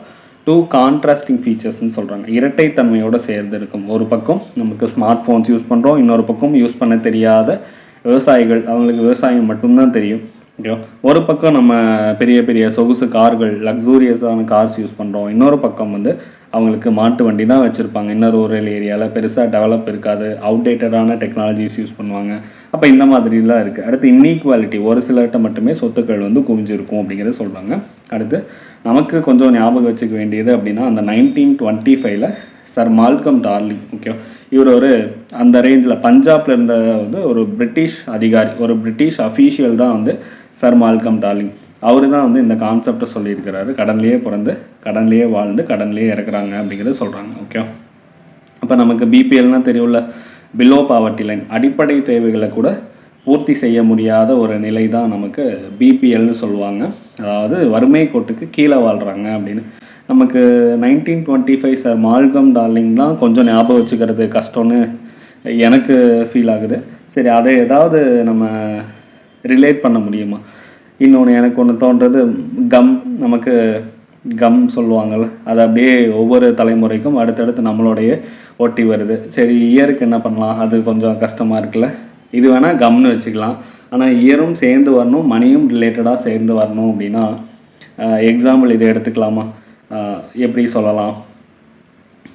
டூ கான்ட்ராஸ்டிங் ஃபீச்சர்ஸ்ன்னு சொல்கிறாங்க. இரட்டைத்தன்மையோடு சேர்ந்து இருக்கும். ஒரு பக்கம் நமக்கு ஸ்மார்ட் ஃபோன்ஸ் யூஸ் பண்ணுறோம், இன்னொரு பக்கம் யூஸ் பண்ண தெரியாத விவசாயிகள், அவங்களுக்கு விவசாயம் மட்டும்தான் தெரியும். ஓகேவா? ஒரு பக்கம் நம்ம பெரிய பெரிய சொகுசு கார்கள், லக்ஸூரியஸான கார்ஸ் யூஸ் பண்ணுறோம், இன்னொரு பக்கம் வந்து அவங்களுக்கு மாட்டு வண்டி தான் வச்சுருப்பாங்க. இன்னொரு ரூரல் ஏரியாவில் பெருசாக டெவலப் இருக்காது, அவுடேட்டடான டெக்னாலஜிஸ் யூஸ் பண்ணுவாங்க. அப்போ இந்த மாதிரிலாம் இருக்குது. அடுத்து இன்இக்வாலிட்டி, ஒரு சிலர்கிட்ட மட்டுமே சொத்துக்கள் வந்து குவிஞ்சிருக்கும் அப்படிங்கிறத சொல்கிறாங்க. அடுத்து நமக்கு கொஞ்சம் ஞாபகம் வச்சுக்க வேண்டியது அப்படின்னா, அந்த 1925 சர் மால்கம் டார்லிங், ஓகே, இவர் ஒரு அந்த ரேஞ்சில் பஞ்சாப்ல இருந்த வந்து ஒரு பிரிட்டிஷ் அதிகாரி, ஒரு பிரிட்டிஷ் அஃபீஷியல் தான் வந்து சர் மால்கம் டார்லிங். அவர் தான் வந்து இந்த கான்செப்டை சொல்லியிருக்கிறாரு. கடன்லேயே பிறந்து கடன்லேயே வாழ்ந்து கடன்லேயே இறக்குறாங்க அப்படிங்கிறத சொல்கிறாங்க. ஓகே. அப்போ நமக்கு பிபிஎல்னால் தெரியும்ல, பிலோ பாவர்ட்டி லைன், அடிப்படை தேவைகளை கூட பூர்த்தி செய்ய முடியாத ஒரு நிலை தான் நமக்கு பிபிஎல்னு சொல்லுவாங்க. அதாவது வறுமை கோட்டுக்கு கீழே வாழ்கிறாங்க அப்படின்னு. நமக்கு 1925 சார் மால்கம் டார்லிங் தான் கொஞ்சம் ஞாபகம் வச்சுக்கிறது கஷ்டம்னு எனக்கு ஃபீல் ஆகுது. சரி, அதை ஏதாவது நம்ம ரிலேட் பண்ண முடியுமா? இன்னொன்று எனக்கு ஒன்று தோன்றது, நமக்கு கம் சொல்லுவாங்கள்ல, அது அப்படியே ஒவ்வொரு தலைமுறைக்கும் அடுத்தடுத்து நம்மளோடைய ஒட்டி வருது. சரி, இயருக்கு என்ன பண்ணலாம்? அது கொஞ்சம் கஷ்டமாக இருக்குல்ல. இது வேணால் கம்னு வச்சுக்கலாம். ஆனால் இயரும் சேர்ந்து வரணும், மணியும் ரிலேட்டடாக சேர்ந்து வரணும் அப்படின்னா எக்ஸாம்பிள் இதை எடுத்துக்கலாமா? எப்படி சொல்லலாம்?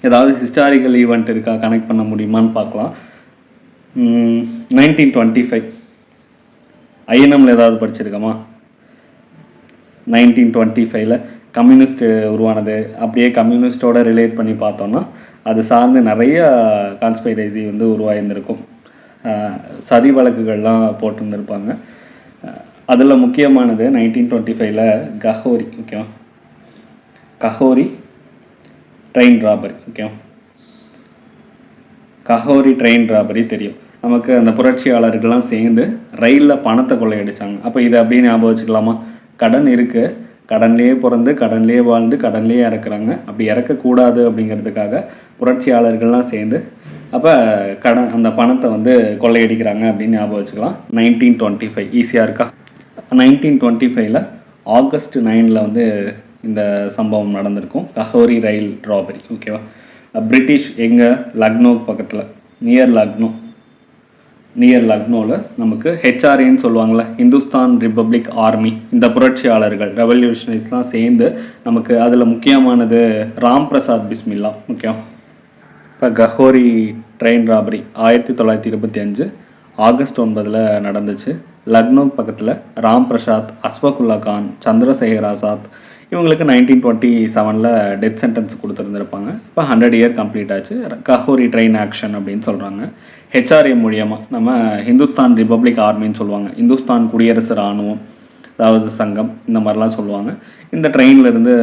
ஏதாவது ஹிஸ்டாரிக்கல் ஈவெண்ட் இருக்கா, கனெக்ட் பண்ண முடியுமான்னு பார்க்கலாம். 1925 ஐஎன்எம்ல ஏதாவது படிச்சிருக்கோமா? 1925 கம்யூனிஸ்ட் உருவானது. அப்படியே கம்யூனிஸ்டோட ரிலேட் பண்ணி பார்த்தோம்னா அது சார்ந்து நிறைய கான்ஸ்பைரசி வந்து உருவாயிருந்திருக்கும். சதி வழக்குகள்லாம் போட்டிருந்திருப்பாங்க. அதில் முக்கியமானது 1925 கஹோரி. ஓகேவா, கஹோரி ட்ரெயின் ராபரி. ஓகேவா, கஹோரி ட்ரெயின் ராபரி தெரியும் நமக்கு. அந்த புரட்சியாளர்கள்லாம் சேர்ந்து ரயிலில் பணத்தை கொள்ளையடிச்சாங்க. அப்போ இதை அப்படியே ஞாபகம் வச்சுக்கலாமா? கடன் இருக்குது, கடன்லேயே பிறந்து கடன்லேயே வாழ்ந்து கடன்லேயே இறக்குறாங்க. அப்படி இறக்கக்கூடாது அப்படிங்கிறதுக்காக புரட்சியாளர்கள்லாம் சேர்ந்து அப்போ அந்த பணத்தை வந்து கொள்ளையடிக்கிறாங்க அப்படின்னு ஞாபகம் வச்சுக்கலாம். 1925 ஈஸியாக இருக்கா? 1925 ஆகஸ்ட் 9 வந்து இந்த சம்பவம் நடந்திருக்கும், கஹோரி ரயில் ராபரி. ஓகேவா, பிரிட்டிஷ் எங்கே, லக்னோ பக்கத்தில், நியர் லக்னோவில் நமக்கு ஹெச்ஆர்ஏன்னு சொல்லுவாங்கள்ல, இந்துஸ்தான் ரிப்பப்ளிக் ஆர்மி. இந்த புரட்சியாளர்கள் ரெவல்யூஷனரிஸ்லாம் சேர்ந்து நமக்கு அதில் முக்கியமானது ராம் பிரசாத் பிஸ்மில்லா. ஓகேவா, இப்போ கஹோரி ட்ரெயின் ராபரி 1925 ஆகஸ்ட் 9 நடந்துச்சு. லக்னோ பக்கத்தில் ராம் பிரசாத், அஸ்வகுல்லா கான், சந்திரசேகர் ஆசாத் இவங்களுக்கு 1927 டெத் சென்டென்ஸ் கொடுத்துருந்துருப்பாங்க. இப்போ 100 இயர் கம்ப்ளீட் ஆச்சு. கஹோரி ட்ரெயின் ஆக்ஷன் அப்படின்னு சொல்கிறாங்க. ஹெச்ஆர்ஏ மூலியமாக நம்ம ஹிந்துஸ்தான் ரிப்பப்ளிக் ஆர்மின்னு சொல்லுவாங்க, இந்துஸ்தான் குடியரசு இராணுவம், அதாவது சங்கம், இந்த மாதிரிலாம் சொல்லுவாங்க. இந்த ட்ரெயின்லேருந்து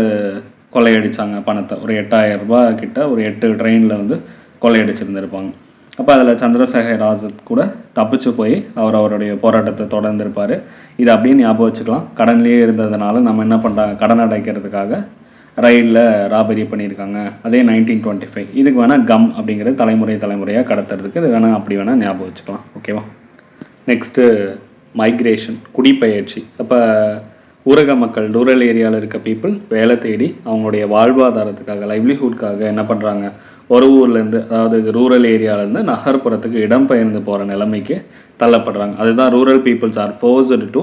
கொள்ளையடித்தாங்க பணத்தை. ஒரு 8000 ரூபாய் கிட்ட ஒரு 8 ட்ரெயினில் வந்து கொள்ளையடிச்சிருந்துருப்பாங்க. அப்போ அதில் சந்திரசேகர் ஆசாத் கூட தப்பிச்சு போய் அவருடைய போராட்டத்தை தொடர்ந்துருப்பார். இது அப்படின்னு ஞாபகம் வச்சுக்கலாம். கடன்லேயே இருந்ததுனால நம்ம என்ன பண்ணுறாங்க, கடன் அடைக்கிறதுக்காக ரயிலில் ராபரி பண்ணியிருக்காங்க. அதே 1925. இதுக்கு வேணால் கம் அப்படிங்கிறது தலைமுறையாக கடத்துறதுக்கு இது வேணால் அப்படி வேணால் ஞாபகம் வச்சுக்கலாம். ஓகேவா, நெக்ஸ்ட்டு மைக்ரேஷன், குடிப்பெயர்ச்சி. அப்போ ஊரக மக்கள், ரூரல் ஏரியாவில் இருக்க பீப்புள் வேலை தேடி அவங்களுடைய வாழ்வாதாரத்துக்காக, லைவ்லிஹுட்காக என்ன பண்ணுறாங்க, ஒரு ஊர்லேருந்து, அதாவது ரூரல் ஏரியாவிலேருந்து நகர்ப்புறத்துக்கு இடம்பெயர்ந்து போகிற நிலைமைக்கு தள்ளப்படுறாங்க. அதுதான் rural peoples are forced to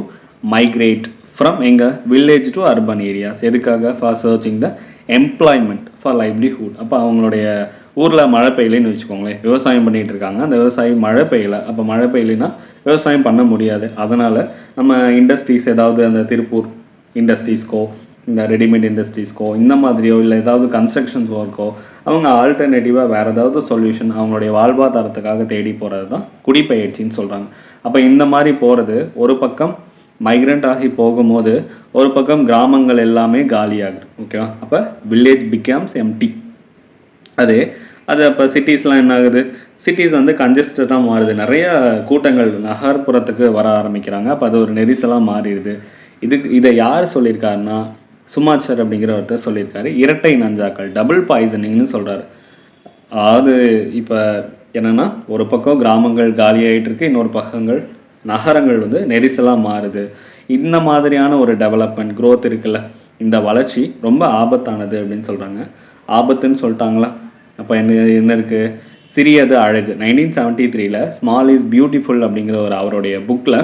migrate from எங்கள் வில்லேஜ் டு அர்பன் ஏரியாஸ். எதுக்காக? For searching the employment for livelihood. அப்போ அவங்களுடைய ஊரில் மழை பெய்யலைன்னு வச்சுக்கோங்களேன், விவசாயம் பண்ணிகிட்டு இருக்காங்க. அந்த விவசாயம் மழை பெய்யலை. அப்போ மழை பெய்யலைன்னா விவசாயம் பண்ண முடியாது. அதனால் நம்ம இண்டஸ்ட்ரீஸ், ஏதாவது அந்த திருப்பூர் இண்டஸ்ட்ரீஸ்க்கோ, இந்த ரெடிமேட் இண்டஸ்ட்ரீஸ்க்கோ, இந்த மாதிரியோ, இல்லை ஏதாவது கன்ஸ்ட்ரக்ஷன்ஸ் ஒர்க்கோ, அவங்க ஆல்டர்னேட்டிவாக வேறு ஏதாவது சொல்யூஷன் அவங்களுடைய வாழ்வாதாரத்துக்காக தேடி போகிறது தான் குடிப்பெயர்ச்சின்னு சொல்கிறாங்க. அப்போ இந்த மாதிரி போகிறது, ஒரு பக்கம் மைக்ரண்ட் ஆகி போகும்போது ஒரு பக்கம் கிராமங்கள் எல்லாமே காலியாகுது. ஓகேவா, அப்போ வில்லேஜ் பிகம்ஸ் எம்டி. அது அப்போ சிட்டிஸ்லாம் என்ன ஆகுது, சிட்டிஸ் வந்து கன்ஜஸ்டடாக மாறுது. நிறைய கூட்டங்கள் நகர்ப்புறத்துக்கு வர ஆரம்பிக்கிறாங்க. அப்போ அது ஒரு நெரிசலாக மாறிடுது. இதை யார் சொல்லியிருக்காருன்னா, சுமாச்சர் அப்படிங்கிற ஒருத்தர் சொல்லியிருக்காரு. இரட்டை நஞ்சாக்கள், டபுள் பாய்சனிங்னு சொல்கிறாரு. அதாவது இப்போ என்னென்னா, ஒரு பக்கம் கிராமங்கள் காலியாகிட்டு இருக்கு, இன்னொரு பக்கங்கள் நகரங்கள் வந்து நெரிசலாக மாறுது. இந்த மாதிரியான ஒரு டெவலப்மெண்ட் க்ரோத் இருக்குல்ல, இந்த வளர்ச்சி ரொம்ப ஆபத்தானது அப்படின்னு சொல்கிறாங்க. ஆபத்துன்னு சொல்லிட்டாங்களா? அப்போ என்ன இருக்குது, சிறியது அழகு. 1973 ஸ்மால் இஸ் பியூட்டிஃபுல் அப்படிங்கிற அவருடைய புக்கில்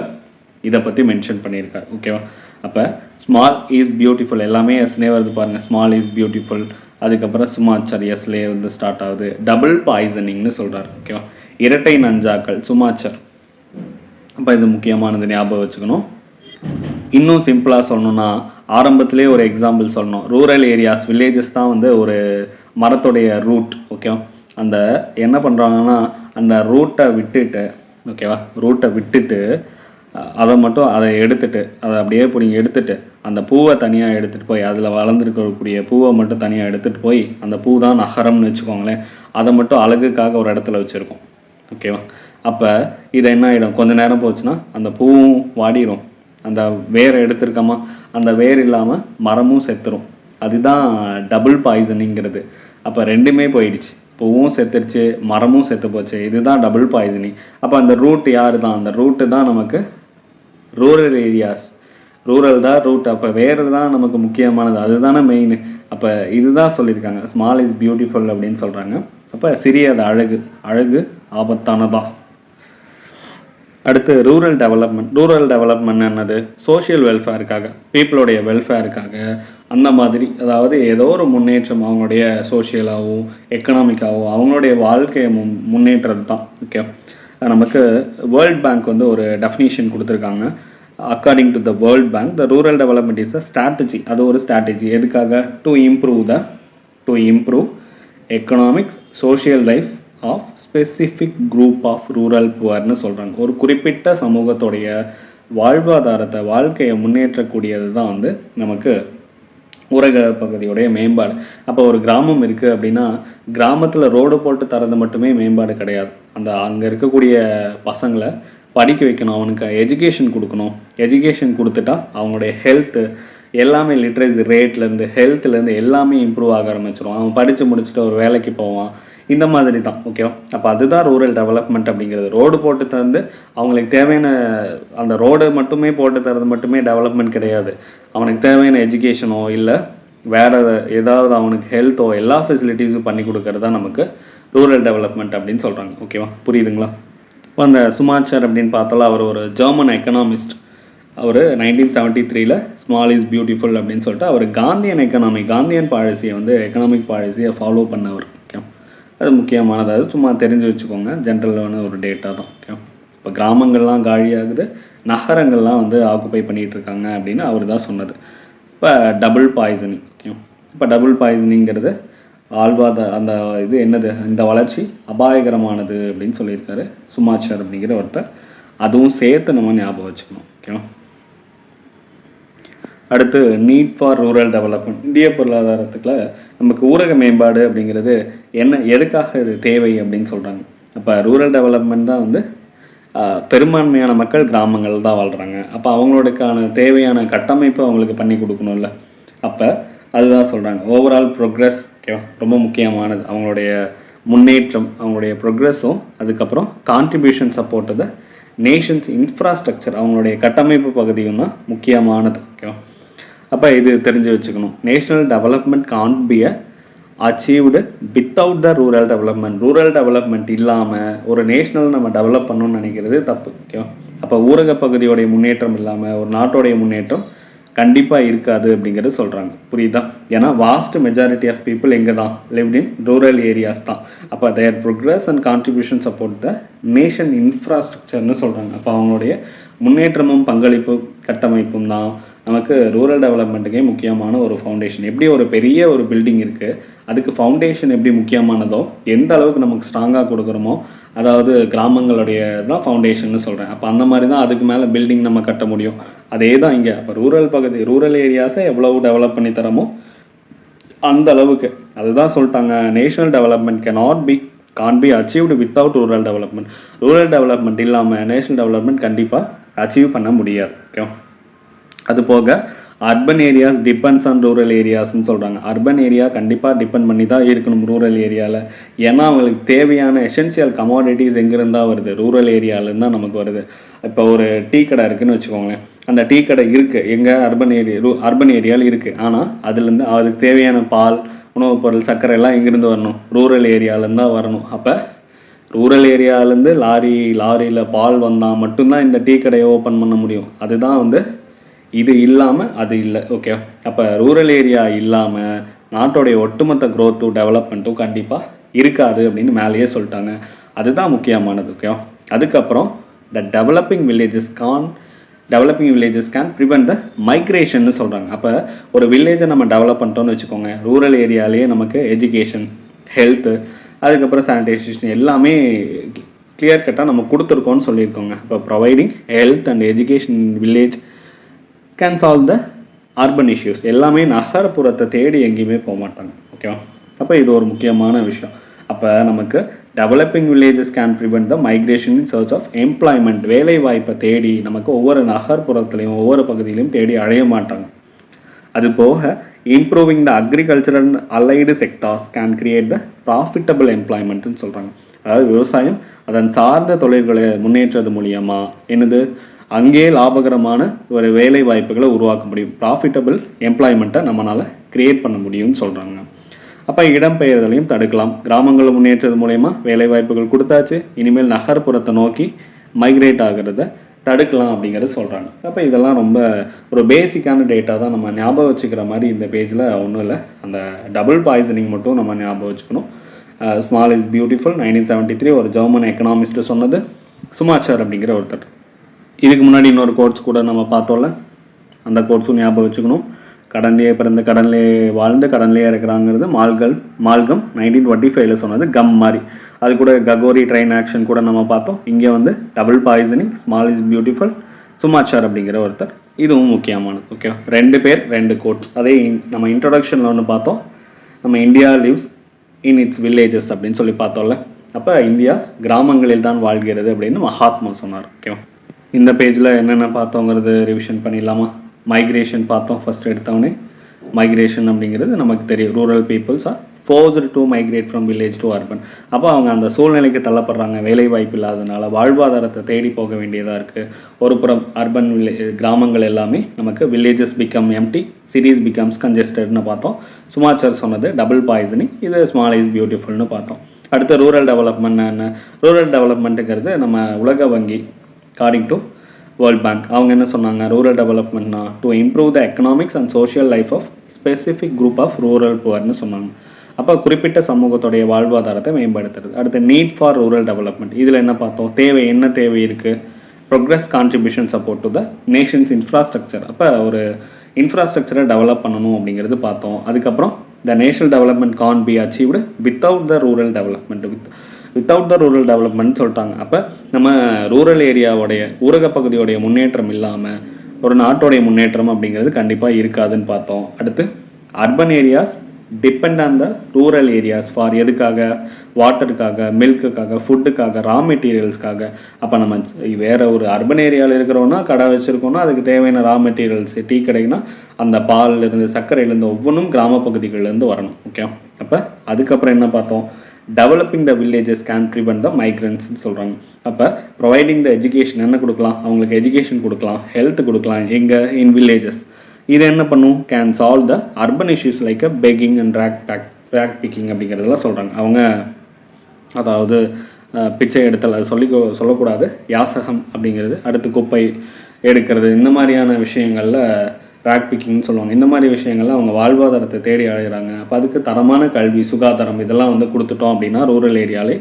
இதை பற்றி மென்ஷன் பண்ணியிருக்காரு. ஓகேவா, அப்போ ஸ்மால் இஸ் பியூட்டிஃபுல் எல்லாமே எஸ்லே வருது பாருங்கள். ஸ்மால் இஸ் பியூட்டிஃபுல், அதுக்கப்புறம் சுமாச்சர் எஸ்லே வந்து ஸ்டார்ட் ஆகுது. டபுள் பாய்சனிங்னு சொல்கிறார். ஓகேவா, இரட்டை நஞ்சாக்கள், சுமாச்சர். அப்போ இது முக்கியமானது, ஞாபகம் வச்சுக்கணும். இன்னும் சிம்பிளாக சொல்லணும்னா, ஆரம்பத்திலே ஒரு எக்ஸாம்பிள் சொல்லணும். ரூரல் ஏரியாஸ், வில்லேஜஸ் தான் வந்து ஒரு மரத்துடைய ரூட். ஓகேவா, அந்த என்ன பண்ணுறாங்கன்னா, அந்த ரூட்டை விட்டுட்டு அதை எடுத்துட்டு, அதை அப்படியே பிடிங்க எடுத்துட்டு, அந்த பூவை தனியாக எடுத்துகிட்டு போய், அதில் வளர்ந்துருக்கக்கூடிய பூவை மட்டும் தனியாக எடுத்துகிட்டு போய், அந்த பூ தான் நகரம்னு வச்சுக்கோங்களேன், அதை மட்டும் அழகுக்காக ஒரு இடத்துல வச்சுருக்கோம். ஓகேவா, அப்போ இதை என்ன ஆகிடும், கொஞ்சம் நேரம் போச்சுன்னா அந்த பூவும் வாடிடும், அந்த வேரை எடுத்துருக்கோமா, அந்த வேர் இல்லாமல் மரமும் செத்துரும். அதுதான் டபுள் பாய்சனிங்கிறது. அப்போ ரெண்டுமே போயிடுச்சு, பூவும் செத்துருச்சு, மரமும் செத்து போச்சு. இதுதான் டபுள் பாய்சனிங். அப்போ அந்த ரூட் யார் தான், அந்த ரூட்டு தான் நமக்கு ரூரல் ஏரியாஸ். ரூரல் தான் ரூட். அப்போ வேறு தான் நமக்கு முக்கியமானது, அதுதானே மெயின். அப்போ இதுதான் சொல்லியிருக்காங்க, ஸ்மால் இஸ் பியூட்டிஃபுல் அப்படின்னு சொல்கிறாங்க. அப்போ சிறியது அழகு ஆபத்தானதா. அடுத்து ரூரல் டெவலப்மெண்ட் என்னது, சோஷியல் வெல்ஃபேருக்காக, பீப்புளுடைய வெல்ஃபேருக்காக, அந்த மாதிரி. அதாவது ஏதோ ஒரு முன்னேற்றம், அவங்களுடைய சோஷியலாகவும் எக்கனாமிக்காகவும் அவங்களுடைய வாழ்க்கையை முன்னேற்றது தான். ஓகே, நமக்கு வேர்ல்ட் பேங்க் வந்து ஒரு டெஃபினிஷன் கொடுத்துருக்காங்க. According to the World Bank the rural development is a strategy. அது ஒரு ஸ்ட்ராட்டஜி எதுக்காக? To improve economics social life of specific group of rural புவர்னு சொல்கிறாங்க. ஒரு குறிப்பிட்ட சமூகத்துடைய வாழ்வாதாரத்தை வாழ்க்கையை முன்னேற்றக்கூடியது தான் வந்து நமக்கு ஊரக பகுதியுடைய மேம்பாடு. அப்போ ஒரு கிராமம் இருக்குது அப்படின்னா கிராமத்தில் ரோடு போட்டு தரது மட்டுமே மேம்பாடு கிடையாது. அங்கே இருக்கக்கூடிய பசங்களை படிக்க வைக்கணும், அவனுக்கு எஜுகேஷன் கொடுக்கணும். எஜுகேஷன் கொடுத்துட்டா அவங்களுடைய ஹெல்த்து எல்லாமே லிட்ரேசி ரேட்லேருந்து ஹெல்த்துலேருந்து எல்லாமே இம்ப்ரூவ் ஆக ஆரம்பிச்சிடும். அவன் படித்து முடிச்சுட்டு ஒரு வேலைக்கு போவான். இந்த மாதிரி தான். ஓகேவா? அப்போ அதுதான் ரூரல் டெவலப்மெண்ட் அப்படிங்கிறது. ரோடு போட்டு தந்து அவங்களுக்கு தேவையான அந்த ரோடு மட்டுமே போட்டு தரது மட்டுமே டெவலப்மெண்ட் கிடையாது. அவனுக்கு தேவையான எஜுகேஷனோ இல்லை வேறு ஏதாவது அவனுக்கு ஹெல்த்தோ எல்லா ஃபெசிலிட்டிஸும் பண்ணி கொடுக்கறது தான் நமக்கு ரூரல் டெவலப்மெண்ட் அப்படின்னு சொல்கிறாங்க. ஓகேவா? புரியுதுங்களா? இப்போ அந்த சுமாச்சர் அப்படின்னு பார்த்தாலும் அவர் ஒரு ஜெர்மன் எக்கனாமிஸ்ட். அவர் 1973 ஸ்மால் இஸ் பியூட்டிஃபுல் அப்படின்னு சொல்லிட்டு அவர் காந்தியன் பாலிசியை வந்து எக்கனாமிக் பாலிசியை ஃபாலோ பண்ணவர். ஓகே, அது முக்கியமானது. அது சும்மா தெரிஞ்சு வச்சுக்கோங்க, ஜென்ரலான ஒரு டேட்டா தான். ஓகே, இப்போ கிராமங்கள்லாம் காலியாகுது, நகரங்கள்லாம் வந்து ஆக்குப்பை பண்ணிகிட்டு இருக்காங்க அப்படின்னு அவர் தான் சொன்னது. இப்போ டபுள் பாய்சனிங். ஓகே, இப்போ டபுள் பாய்சனிங்கிறது அந்த இது என்னது, இந்த வளர்ச்சி அபாயகரமானது அப்படின்னு சொல்லியிருக்காரு சுமாச்சர் அப்படிங்கிற ஒருத்தர். அதுவும் சேர்த்து நம்ம ஞாபகம் வச்சுக்கணும். ஓகேவா? அடுத்து நீட் ஃபார் ரூரல் டெவலப்மெண்ட். இந்திய பொருளாதாரத்துக்குள்ள நமக்கு ஊரக மேம்பாடு அப்படிங்கிறது எதுக்காக இது தேவை அப்படின்னு சொல்கிறாங்க. அப்போ ரூரல் டெவலப்மெண்ட் தான் வந்து பெரும்பான்மையான மக்கள் கிராமங்கள் தான் வாழ்கிறாங்க. அப்போ அவங்களுக்கான தேவையான கட்டமைப்பு அவங்களுக்கு பண்ணி கொடுக்கணும்ல. அப்போ அதுதான் சொல்கிறாங்க ஓவரால் ப்ரோக்ரஸ். ஓகேவா? ரொம்ப முக்கியமானது அவங்களுடைய முன்னேற்றம், அவங்களுடைய ப்ரோக்ரஸும் அதுக்கப்புறம் கான்ட்ரிபியூஷன் சப்போர்ட்டு த நேஷன்ஸ் இன்ஃப்ராஸ்ட்ரக்சர், அவங்களுடைய கட்டமைப்பு பகுதியும் தான் முக்கியமானது. ஓகேவா? அப்போ இது தெரிஞ்சு வச்சுக்கணும். National development can't be achieved without the rural development. Rural development இல்லாமல் ஒரு நேஷ்னல் நம்ம டெவலப் பண்ணணும்னு நினைக்கிறது தப்பு. ஓகேவா? அப்போ ஊரக பகுதியோடைய முன்னேற்றம் இல்லாமல் ஒரு நாட்டோடைய முன்னேற்றம் கண்டிப்பாக இருக்காது அப்படிங்கிறது சொல்கிறாங்க. புரியுதா? ஏன்னா வாஸ்ட் மெஜாரிட்டி ஆஃப் பீப்புள் எங்கே தான் லிவ்ட் இன் ரூரல் ஏரியாஸ் தான். அப்போ their progress and contribution support the nation இன்ஃப்ராஸ்ட்ரக்சர்னு சொல்கிறாங்க. அப்போ அவங்களுடைய முன்னேற்றமும் பங்களிப்பு கட்டமைப்பும் தான் நமக்கு ரூரல் டெவலப்மெண்ட்டுக்கே முக்கியமான ஒரு ஃபவுண்டேஷன். எப்படி ஒரு பெரிய ஒரு பில்டிங் இருக்குது, அதுக்கு ஃபவுண்டேஷன் எப்படி முக்கியமானதோ, எந்த அளவுக்கு நமக்கு ஸ்ட்ராங்காக கொடுக்குறோமோ, அதாவது கிராமங்களுடைய தான் ஃபவுண்டேஷன்னு சொல்கிறேன். அப்போ அந்த மாதிரி தான் அதுக்கு மேலே பில்டிங் நம்ம கட்ட முடியும். அதே தான் இங்கே. அப்போ ரூரல் ஏரியாஸை எவ்வளவு டெவலப் பண்ணி தரமோ அந்த அளவுக்கு. அதுதான் சொல்லிட்டாங்க, national development can be achieved without rural development. Rural development இல்லாமல் நேஷனல் டெவலப்மெண்ட் கண்டிப்பாக அச்சீவ் பண்ண முடியாது. ஓகே, அது போக urban areas depends on rural ஏரியாஸ்ன்னு சொல்கிறாங்க. அர்பன் ஏரியா கண்டிப்பாக டிபெண்ட் பண்ணி தான் இருக்கணும் ரூரல் ஏரியாவில். ஏன்னா அவங்களுக்கு தேவையான எசென்சியல் கமாடிட்டிஸ் எங்கேருந்தான் வருது, ரூரல் ஏரியாவிலேருந்து தான் நமக்கு வருது. இப்போ ஒரு டீ கடை இருக்குதுன்னு வச்சுக்கோங்களேன், அந்த டீ கடை இருக்குது எங்கள் அர்பன் ஏரியாவில் இருக்குது. ஆனால் அதுலேருந்து அதுக்கு தேவையான பால், உணவுப் பொருள், சர்க்கரை எல்லாம் எங்கேருந்து வரணும், ரூரல் ஏரியாவிலேருந்து தான் வரணும். அப்போ ரூரல் ஏரியாவிலேருந்து லாரியில் பால் வந்தால் மட்டும்தான் இந்த டீ கடையை ஓப்பன் பண்ண முடியும். அதுதான் வந்து இது இல்லாமல் அது இல்லை. ஓகே, அப்போ ரூரல் ஏரியா இல்லாமல் நாட்டோடைய ஒட்டுமொத்த க்ரோத்தும் டெவலப்மெண்ட்டும் கண்டிப்பாக இருக்காது அப்படின்னு மேலேயே சொல்லிட்டாங்க. அதுதான் முக்கியமானது. ஓகே, அதுக்கப்புறம் the developing villages can prevent the மைக்ரேஷன்னு சொல்கிறாங்க. அப்போ ஒரு வில்லேஜை நம்ம டெவலப் பண்ணிட்டோம்னு வச்சுக்கோங்க, ரூரல் ஏரியாலேயே நமக்கு எஜுகேஷன், ஹெல்த்து, அதுக்கப்புறம் சானிடைசேஷன் எல்லாமே கிளியர் கட்டாக நம்ம கொடுத்துருக்கோன்னு சொல்லியிருக்கோங்க. இப்போ providing health and education village can solve the urban issues. எல்லாமே நகர்ப்புறத்தை தேடி எங்கேயுமே போக மாட்டாங்க. ஓகேவா? அப்போ இது ஒரு முக்கியமான விஷயம். அப்போ நமக்கு developing villages can prevent the migration in search of employment. வேலை வாய்ப்பை தேடி நமக்கு ஒவ்வொரு நகர்ப்புறத்துலையும் ஒவ்வொரு பகுதியிலையும் தேடி அழைய மாட்டாங்க. அது போக improving the agriculture and allied sectors can create the profitable எம்ப்ளாய்மெண்ட்னு சொல்கிறாங்க. அதாவது விவசாயம் அதன் சார்ந்த தொழில்களை முன்னேற்றது மூலியமாக என்னது அங்கே லாபகரமான ஒரு வேலை வாய்ப்புகளை உருவாக்க முடியும். ப்ராஃபிட்டபிள் எம்ப்ளாய்மெண்ட்டை நம்மளால் கிரியேட் பண்ண முடியும்னு சொல்கிறாங்க. அப்போ இடம்பெயர்தலையும் தடுக்கலாம். கிராமங்கள் முன்னேற்றது மூலயமா வேலை வாய்ப்புகள் கொடுத்தாச்சு, இனிமேல் நகர்ப்புறத்தை நோக்கி மைக்ரேட் ஆகிறத தடுக்கலாம் அப்படிங்கிறது சொல்கிறாங்க. அப்போ இதெல்லாம் ரொம்ப ஒரு பேசிக்கான டேட்டா தான். நம்ம ஞாபகம் வச்சுக்கிற மாதிரி இந்த பேஜில் ஒன்றும் இல்லை. அந்த டபுள் பாய்சனிங் மட்டும் நம்ம ஞாபகம் வச்சுக்கணும். ஸ்மால் இஸ் பியூட்டிஃபுல் 1973 ஒரு ஜெர்மன் எக்கனாமிஸ்ட்டு சொன்னது, சுமாச்சர் அப்படிங்கிற ஒருத்தர். இதுக்கு முன்னாடி இன்னொரு கோட்ஸ் கூட நம்ம பார்த்தோம்ல, அந்த கோட்ஸும் ஞாபகம் வச்சுக்கணும். கடன்லேயே பிறந்து கடன்லேயே வாழ்ந்து கடன்லேயே இருக்கிறாங்கிறது மால்கம் 1925 சொன்னது கம் மாதிரி. அது கூட ககோரி ட்ரெயின் ஆக்ஷன் கூட நம்ம பார்த்தோம். இங்கே வந்து double poisoning, small is beautiful, Schumacher அப்படிங்கிற ஒருத்தர். இதுவும் முக்கியமானது. ஓகே, 2 பேர் 2 கோட்ஸ். அதே நம்ம இன்ட்ரொடக்ஷனில் ஒன்று பார்த்தோம், நம்ம India lives in it's villages அப்படின்னு சொல்லி பார்த்தோம்ல. அப்போ இந்தியா கிராமங்களில் தான் வாழ்கிறது அப்படின்னு மகாத்மா சொன்னார். ஓகேவா, இந்த பேஜில் என்னென்ன பார்த்தோங்கிறது ரிவிஷன் பண்ணிடலாமா? மைக்ரேஷன் பார்த்தோம். ஃபஸ்ட் எடுத்தவொடனே மைக்ரேஷன் அப்படிங்கிறது நமக்கு தெரியும். Rural peoples are forced to migrate from village to urban. அப்போ அவங்க அந்த சூழ்நிலைக்கு தள்ளப்படுறாங்க, வேலை வாய்ப்பு இல்லாதனால வாழ்வாதாரத்தை தேடி போக வேண்டியதாக இருக்குது. ஒரு புறம் அர்பன் கிராமங்கள் எல்லாமே நமக்கு villages become empty, cities becomes கன்ஜெஸ்டட்னு பார்த்தோம். சுமாச்சர் சொன்னது டபுள் பாய்சனிங், இது ஸ்மால் இஸ் பியூட்டிஃபுல்னு பார்த்தோம். அடுத்து ரூரல் டெவலப்மெண்ட் என்ன? ரூரல் டெவலப்மெண்ட்டுங்கிறது நம்ம உலக வங்கி அக்கார்டிங் டு வேர்ல்ட் பேங்க் அவங்க என்ன சொன்னாங்க? ரூரல் டெவலப்மெண்ட்னா to improve the economics and social life of specific group of rural புவர்னு சொன்னாங்க. அப்போ குறிப்பிட்ட சமூகத்துடைய வாழ்வாதாரத்தை மேம்படுத்துறது. அடுத்து நீட் ஃபார் ரூரல் டெவலப்மெண்ட், இதில் என்ன பார்த்தோம்? தேவை என்ன தேவை இருக்குது? Progress contribution support to the nation's infrastructure. அப்போ ஒரு இன்ஃப்ராஸ்ட்ரக்சரை டெவலப் பண்ணணும் அப்படிங்கிறது பார்த்தோம். அதுக்கப்புறம் the national development can be achieved without the rural development. Without the rural development சொல்லிட்டாங்க. அப்போ நம்ம ரூரல் ஏரியாவோடைய ஊரக பகுதியோடைய முன்னேற்றம் இல்லாமல் ஒரு நாட்டோடைய முன்னேற்றம் அப்படிங்கிறது கண்டிப்பாக இருக்காதுன்னு பார்த்தோம். அடுத்து urban areas depend on the rural areas for எதுக்காக? வாட்டருக்காக, மில்க்குக்காக, ஃபுட்டுக்காக, ரா மெட்டீரியல்ஸ்க்காக. அப்போ நம்ம வேறு ஒரு அர்பன் ஏரியாவில் இருக்கிறோன்னா, கடை வச்சுருக்கோன்னா அதுக்கு தேவையான ரா மெட்டீரியல்ஸ், டீ கடைக்குன்னா அந்த பால்லேருந்து சர்க்கரையிலேருந்து ஒவ்வொன்றும் கிராம பகுதிகள்லேருந்து வரணும். ஓகே, அப்போ அதுக்கப்புறம் என்ன பார்த்தோம்? Developing the villages can prevent the மைக்ரன்ட்ஸ்னு சொல்கிறாங்க. அப்போ ப்ரொவைடிங் த எஜுகேஷன் என்ன கொடுக்கலாம்? அவங்களுக்கு எஜுகேஷன் கொடுக்கலாம், ஹெல்த் கொடுக்கலாம். எங்கே? இன் வில்லேஜஸ். இது என்ன பண்ணும்? Can solve the urban issues like a begging and rack picking அப்படிங்கிறதெல்லாம் சொல்கிறாங்க. அவங்க அதாவது பிச்சை எடுத்தல், அது சொல்லக்கூடாது, யாசகம் அப்படிங்கிறது. அடுத்து குப்பை எடுக்கிறது, இந்த மாதிரியான விஷயங்களில் ரேக் பிக்கிங்னு சொல்லுவாங்க. இந்த மாதிரி விஷயங்கள்லாம் அவங்க வாழ்வாதாரத்தை தேடி அழைகிறாங்க. அப்போ அதுக்கு தரமான கல்வி, சுகாதாரம் இதெல்லாம் வந்து கொடுத்துட்டோம் அப்படின்னா ரூரல் ஏரியாலே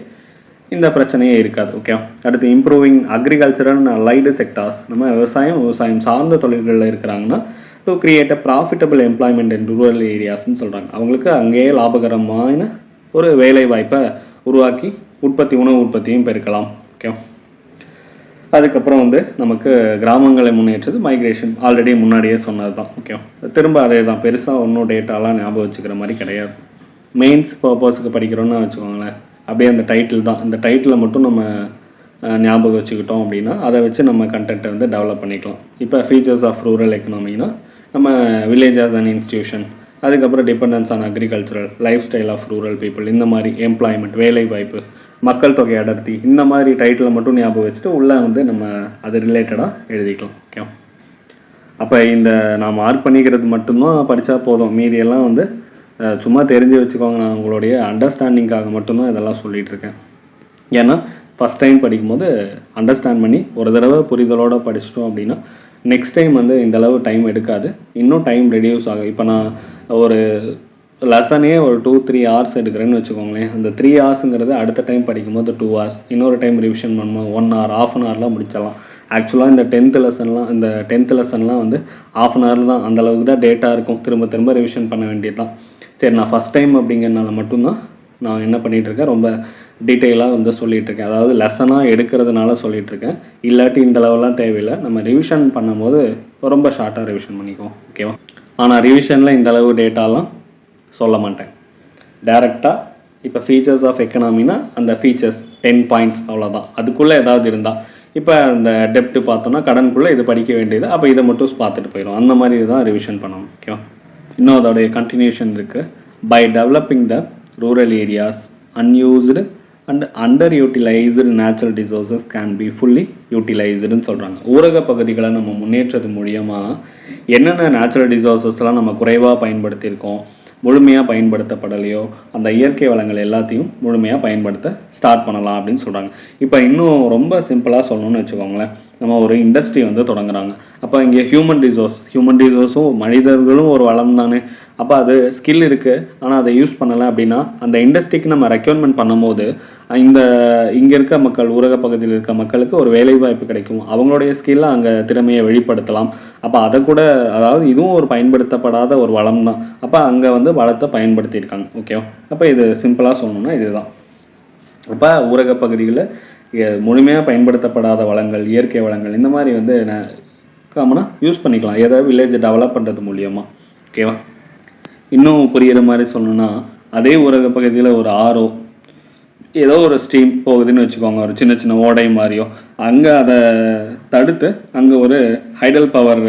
இந்த பிரச்சனையே இருக்காது. ஓகே, அடுத்து improving agriculture and allied sectors. நம்ம விவசாயம் சார்ந்த தொழில்களில் இருக்கிறாங்கன்னா to create a profitable employment in rural ஏரியாஸ்ன்னு சொல்கிறாங்க. அவங்களுக்கு அங்கேயே லாபகரமான ஒரு வேலை வாய்ப்பை உருவாக்கி உணவு உற்பத்தியும் பெருக்கலாம். ஓகே, அதுக்கப்புறம் வந்து நமக்கு கிராமங்களை முன்னேற்றது மைக்ரேஷன், ஆல்ரெடி முன்னாடியே சொன்னது தான். ஓகே, திரும்ப அதே தான், பெருசாக ஒன்றும் டேட்டாலாம் ஞாபகம் வச்சுக்கிற மாதிரி கிடையாது. மெயின்ஸ் பர்பஸுக்கு படிக்கிறோன்னு வச்சுக்கோங்களேன், அப்படியே அந்த டைட்டில் தான், இந்த டைட்டில் மட்டும் நம்ம ஞாபகம் வச்சுக்கிட்டோம் அப்படின்னா அதை வச்சு நம்ம கண்டென்ட்டை வந்து டெவலப் பண்ணிக்கலாம். இப்போ ஃபீச்சர்ஸ் ஆஃப் ரூரல் எக்கனாமினா நம்ம வில்லேஜ் ஆஸ் அன் இன்ஸ்டியூஷன், அதுக்கப்புறம் dependence on agricultural, lifestyle of rural people, இந்த மாதிரி எம்ப்ளாய்மெண்ட், வேலை வாய்ப்பு, மக்கள் தொகை அடர்த்தி, இந்த மாதிரி டைட்டில் மட்டும் ஞாபகம் வச்சுட்டு உள்ளே வந்து நம்ம அது ரிலேட்டடாக எழுதிக்கலாம். ஓகே, அப்போ இந்த நான் மார்க் பண்ணிக்கிறது மட்டும்தான் படித்தா போதும், மீதியெல்லாம் வந்து சும்மா தெரிஞ்சு வச்சுக்கோங்க. நான் உங்களுடைய அண்டர்ஸ்டாண்டிங்காக மட்டும்தான் இதெல்லாம் சொல்லிகிட்டு இருக்கேன். ஏன்னா ஃபஸ்ட் டைம் படிக்கும்போது அண்டர்ஸ்டாண்ட் பண்ணி ஒரு தடவை புரிதலோடு படிச்சிட்டோம் அப்படின்னா நெக்ஸ்ட் டைம் வந்து இந்தளவு டைம் எடுக்காது, இன்னும் டைம் ரெடியூஸ் ஆகும். இப்போ நான் ஒரு லெசனே ஒரு 2-3 ஹவர்ஸ் எடுக்கிறேன்னு வச்சுக்கோங்களேன். அந்த 3 ஹவர்ஸுங்கிறது அடுத்த டைம் படிக்கும்போது 2 ஹவர்ஸ், இன்னொரு டைம் ரிவிஷன் பண்ணும்போது 1 ஹவர், ½ அன் ஹவர்லாம் முடிச்சிடலாம். ஆக்சுவலாக இந்த 10th லெசன்லாம் வந்து ½ அன் ஹவர் தான், அந்தளவுக்கு தான் டேட்டா இருக்கும். திரும்ப திரும்ப ரிவிஷன் பண்ண வேண்டியது தான். சரி, நான் ஃபஸ்ட் டைம் அப்படிங்கிறனால மட்டும்தான் நான் என்ன பண்ணிகிட்ருக்கேன், ரொம்ப டீட்டெயிலாக வந்து சொல்லிகிட்ருக்கேன். அதாவது லெசனாக எடுக்கிறதுனால சொல்லிகிட்ருக்கேன். இல்லாட்டி இந்த லெவலாம் தேவையில்லை, நம்ம ரிவிஷன் பண்ணும்போது ரொம்ப ஷார்ட்டாக ரிவிஷன் பண்ணிக்குவோம். ஓகேவா? ஆனால் ரிவிஷனில் இந்தளவு டேட்டாலாம் சொல்ல மாட்டேன். டேரெக்டாக இப்போ ஃபீச்சர்ஸ் ஆஃப் எக்கனாமினா அந்த ஃபீச்சர்ஸ் 10 பாயிண்ட்ஸ் அவ்வளோதான். அதுக்குள்ளே ஏதாவது இருந்தால், இப்போ அந்த டெப்ட்டு பார்த்தோன்னா கடனுக்குள்ளே இது படிக்க வேண்டியது, அப்போ இதை மட்டும் பார்த்துட்டு போயிடும். அந்த மாதிரி தான் ரிவிஷன் பண்ணணும். ஓகேவா? இன்னும் அதோடைய கண்டினியூஷன் இருக்குது. By developing the rural areas unused and under utilised natural resources can be fully யூட்டிலைஸ்டுன்னு சொல்கிறாங்க. ஊரக பகுதிகளை நம்ம முன்னேற்றது மூலியமாக என்னென்ன நேச்சுரல் ரிசோர்ஸஸ்லாம் நம்ம குறைவாக பயன்படுத்தியிருக்கோம், முழுமையாக பயன்படுத்தப்படலையோ, அந்த இயற்கை வளங்கள் எல்லாத்தையும் முழுமையாக பயன்படுத்த ஸ்டார்ட் பண்ணலாம் அப்படின்னு சொல்கிறாங்க. இப்போ இன்னும் ரொம்ப சிம்பிளாக சொல்லணும்னு வச்சுக்கோங்களேன், நம்ம ஒரு இண்டஸ்ட்ரி வந்து தொடங்குறாங்க. அப்போ இங்கே ஹியூமன் ரிசோர்ஸும் மனிதர்களும் ஒரு வளம் தானே. அப்போ அது ஸ்கில் இருக்குது, ஆனால் அதை யூஸ் பண்ணலை அப்படின்னா அந்த இண்டஸ்ட்ரிக்கு நம்ம ரெக்யூர்மெண்ட் பண்ணும்போது இங்கே இருக்க மக்கள், ஊரக பகுதியில் இருக்க மக்களுக்கு ஒரு வேலை வாய்ப்பு கிடைக்கும். அவங்களுடைய ஸ்கில்லை அங்கே திறமையை வெளிப்படுத்தலாம். அப்போ அதை கூட, அதாவது இதுவும் ஒரு பயன்படுத்தப்படாத ஒரு வளம் தான். அப்போ அங்கே வந்து வளத்தை பயன்படுத்தியிருக்காங்க. ஓகேவா? அப்போ இது சிம்பிளாக சொல்லணும்னா இதுதான். அப்போ ஊரக பகுதிகளில் முழுமையாக பயன்படுத்தப்படாத வளங்கள், இயற்கை வளங்கள், இந்த மாதிரி வந்து காமனாக யூஸ் பண்ணிக்கலாம் ஏதாவது வில்லேஜை டெவலப் பண்ணுறது மூலியமாக. ஓகேவா? இன்னும் புரிகிற மாதிரி சொல்லணும்னா, அதே ஊரக பகுதியில் ஒரு ஆறோ ஏதோ ஒரு ஸ்ட்ரீம் போகுதுன்னு வச்சுக்கோங்க, ஒரு சின்ன சின்ன ஓடை மாதிரியோ, அங்கே அதை தடுத்து அங்கே ஒரு ஹைடல் பவர்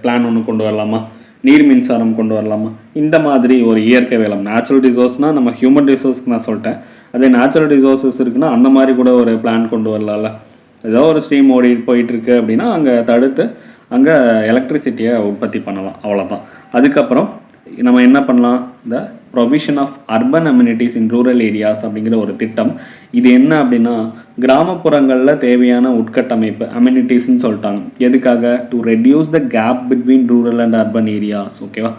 பிளான் ஒன்று கொண்டு வரலாமா, நீர் மின்சாரம் கொண்டு வரலாமா, இந்த மாதிரி ஒரு இயற்கை வளம். நேச்சுரல் ரிசோர்ஸ்னால் நம்ம ஹியூமன் ரிசோர்ஸ்க்கு நான் சொல்லிட்டேன், அதே நேச்சுரல் ரிசோர்ஸஸ் இருக்குன்னா அந்த மாதிரி கூட ஒரு பிளான் கொண்டு வரலாம்ல. ஏதோ ஒரு ஸ்ட்ரீம் போயிட்டுருக்கு அப்படின்னா அங்கே தடுத்து அங்கே எலக்ட்ரிசிட்டியை உற்பத்தி பண்ணலாம், அவ்வளோதான். அதுக்கப்புறம் நம்ம என்ன பண்ணலாம், இந்த provision of urban amenities in rural areas அப்படிங்கிற ஒரு திட்டம். இது என்ன அப்படின்னா, கிராமப்புறங்களில் தேவையான உட்கட்டமைப்பு அம்யூனிட்டிஸ்ன்னு சொல்லிட்டாங்க. எதுக்காக? To reduce the gap between rural and urban areas. ஓகேவா?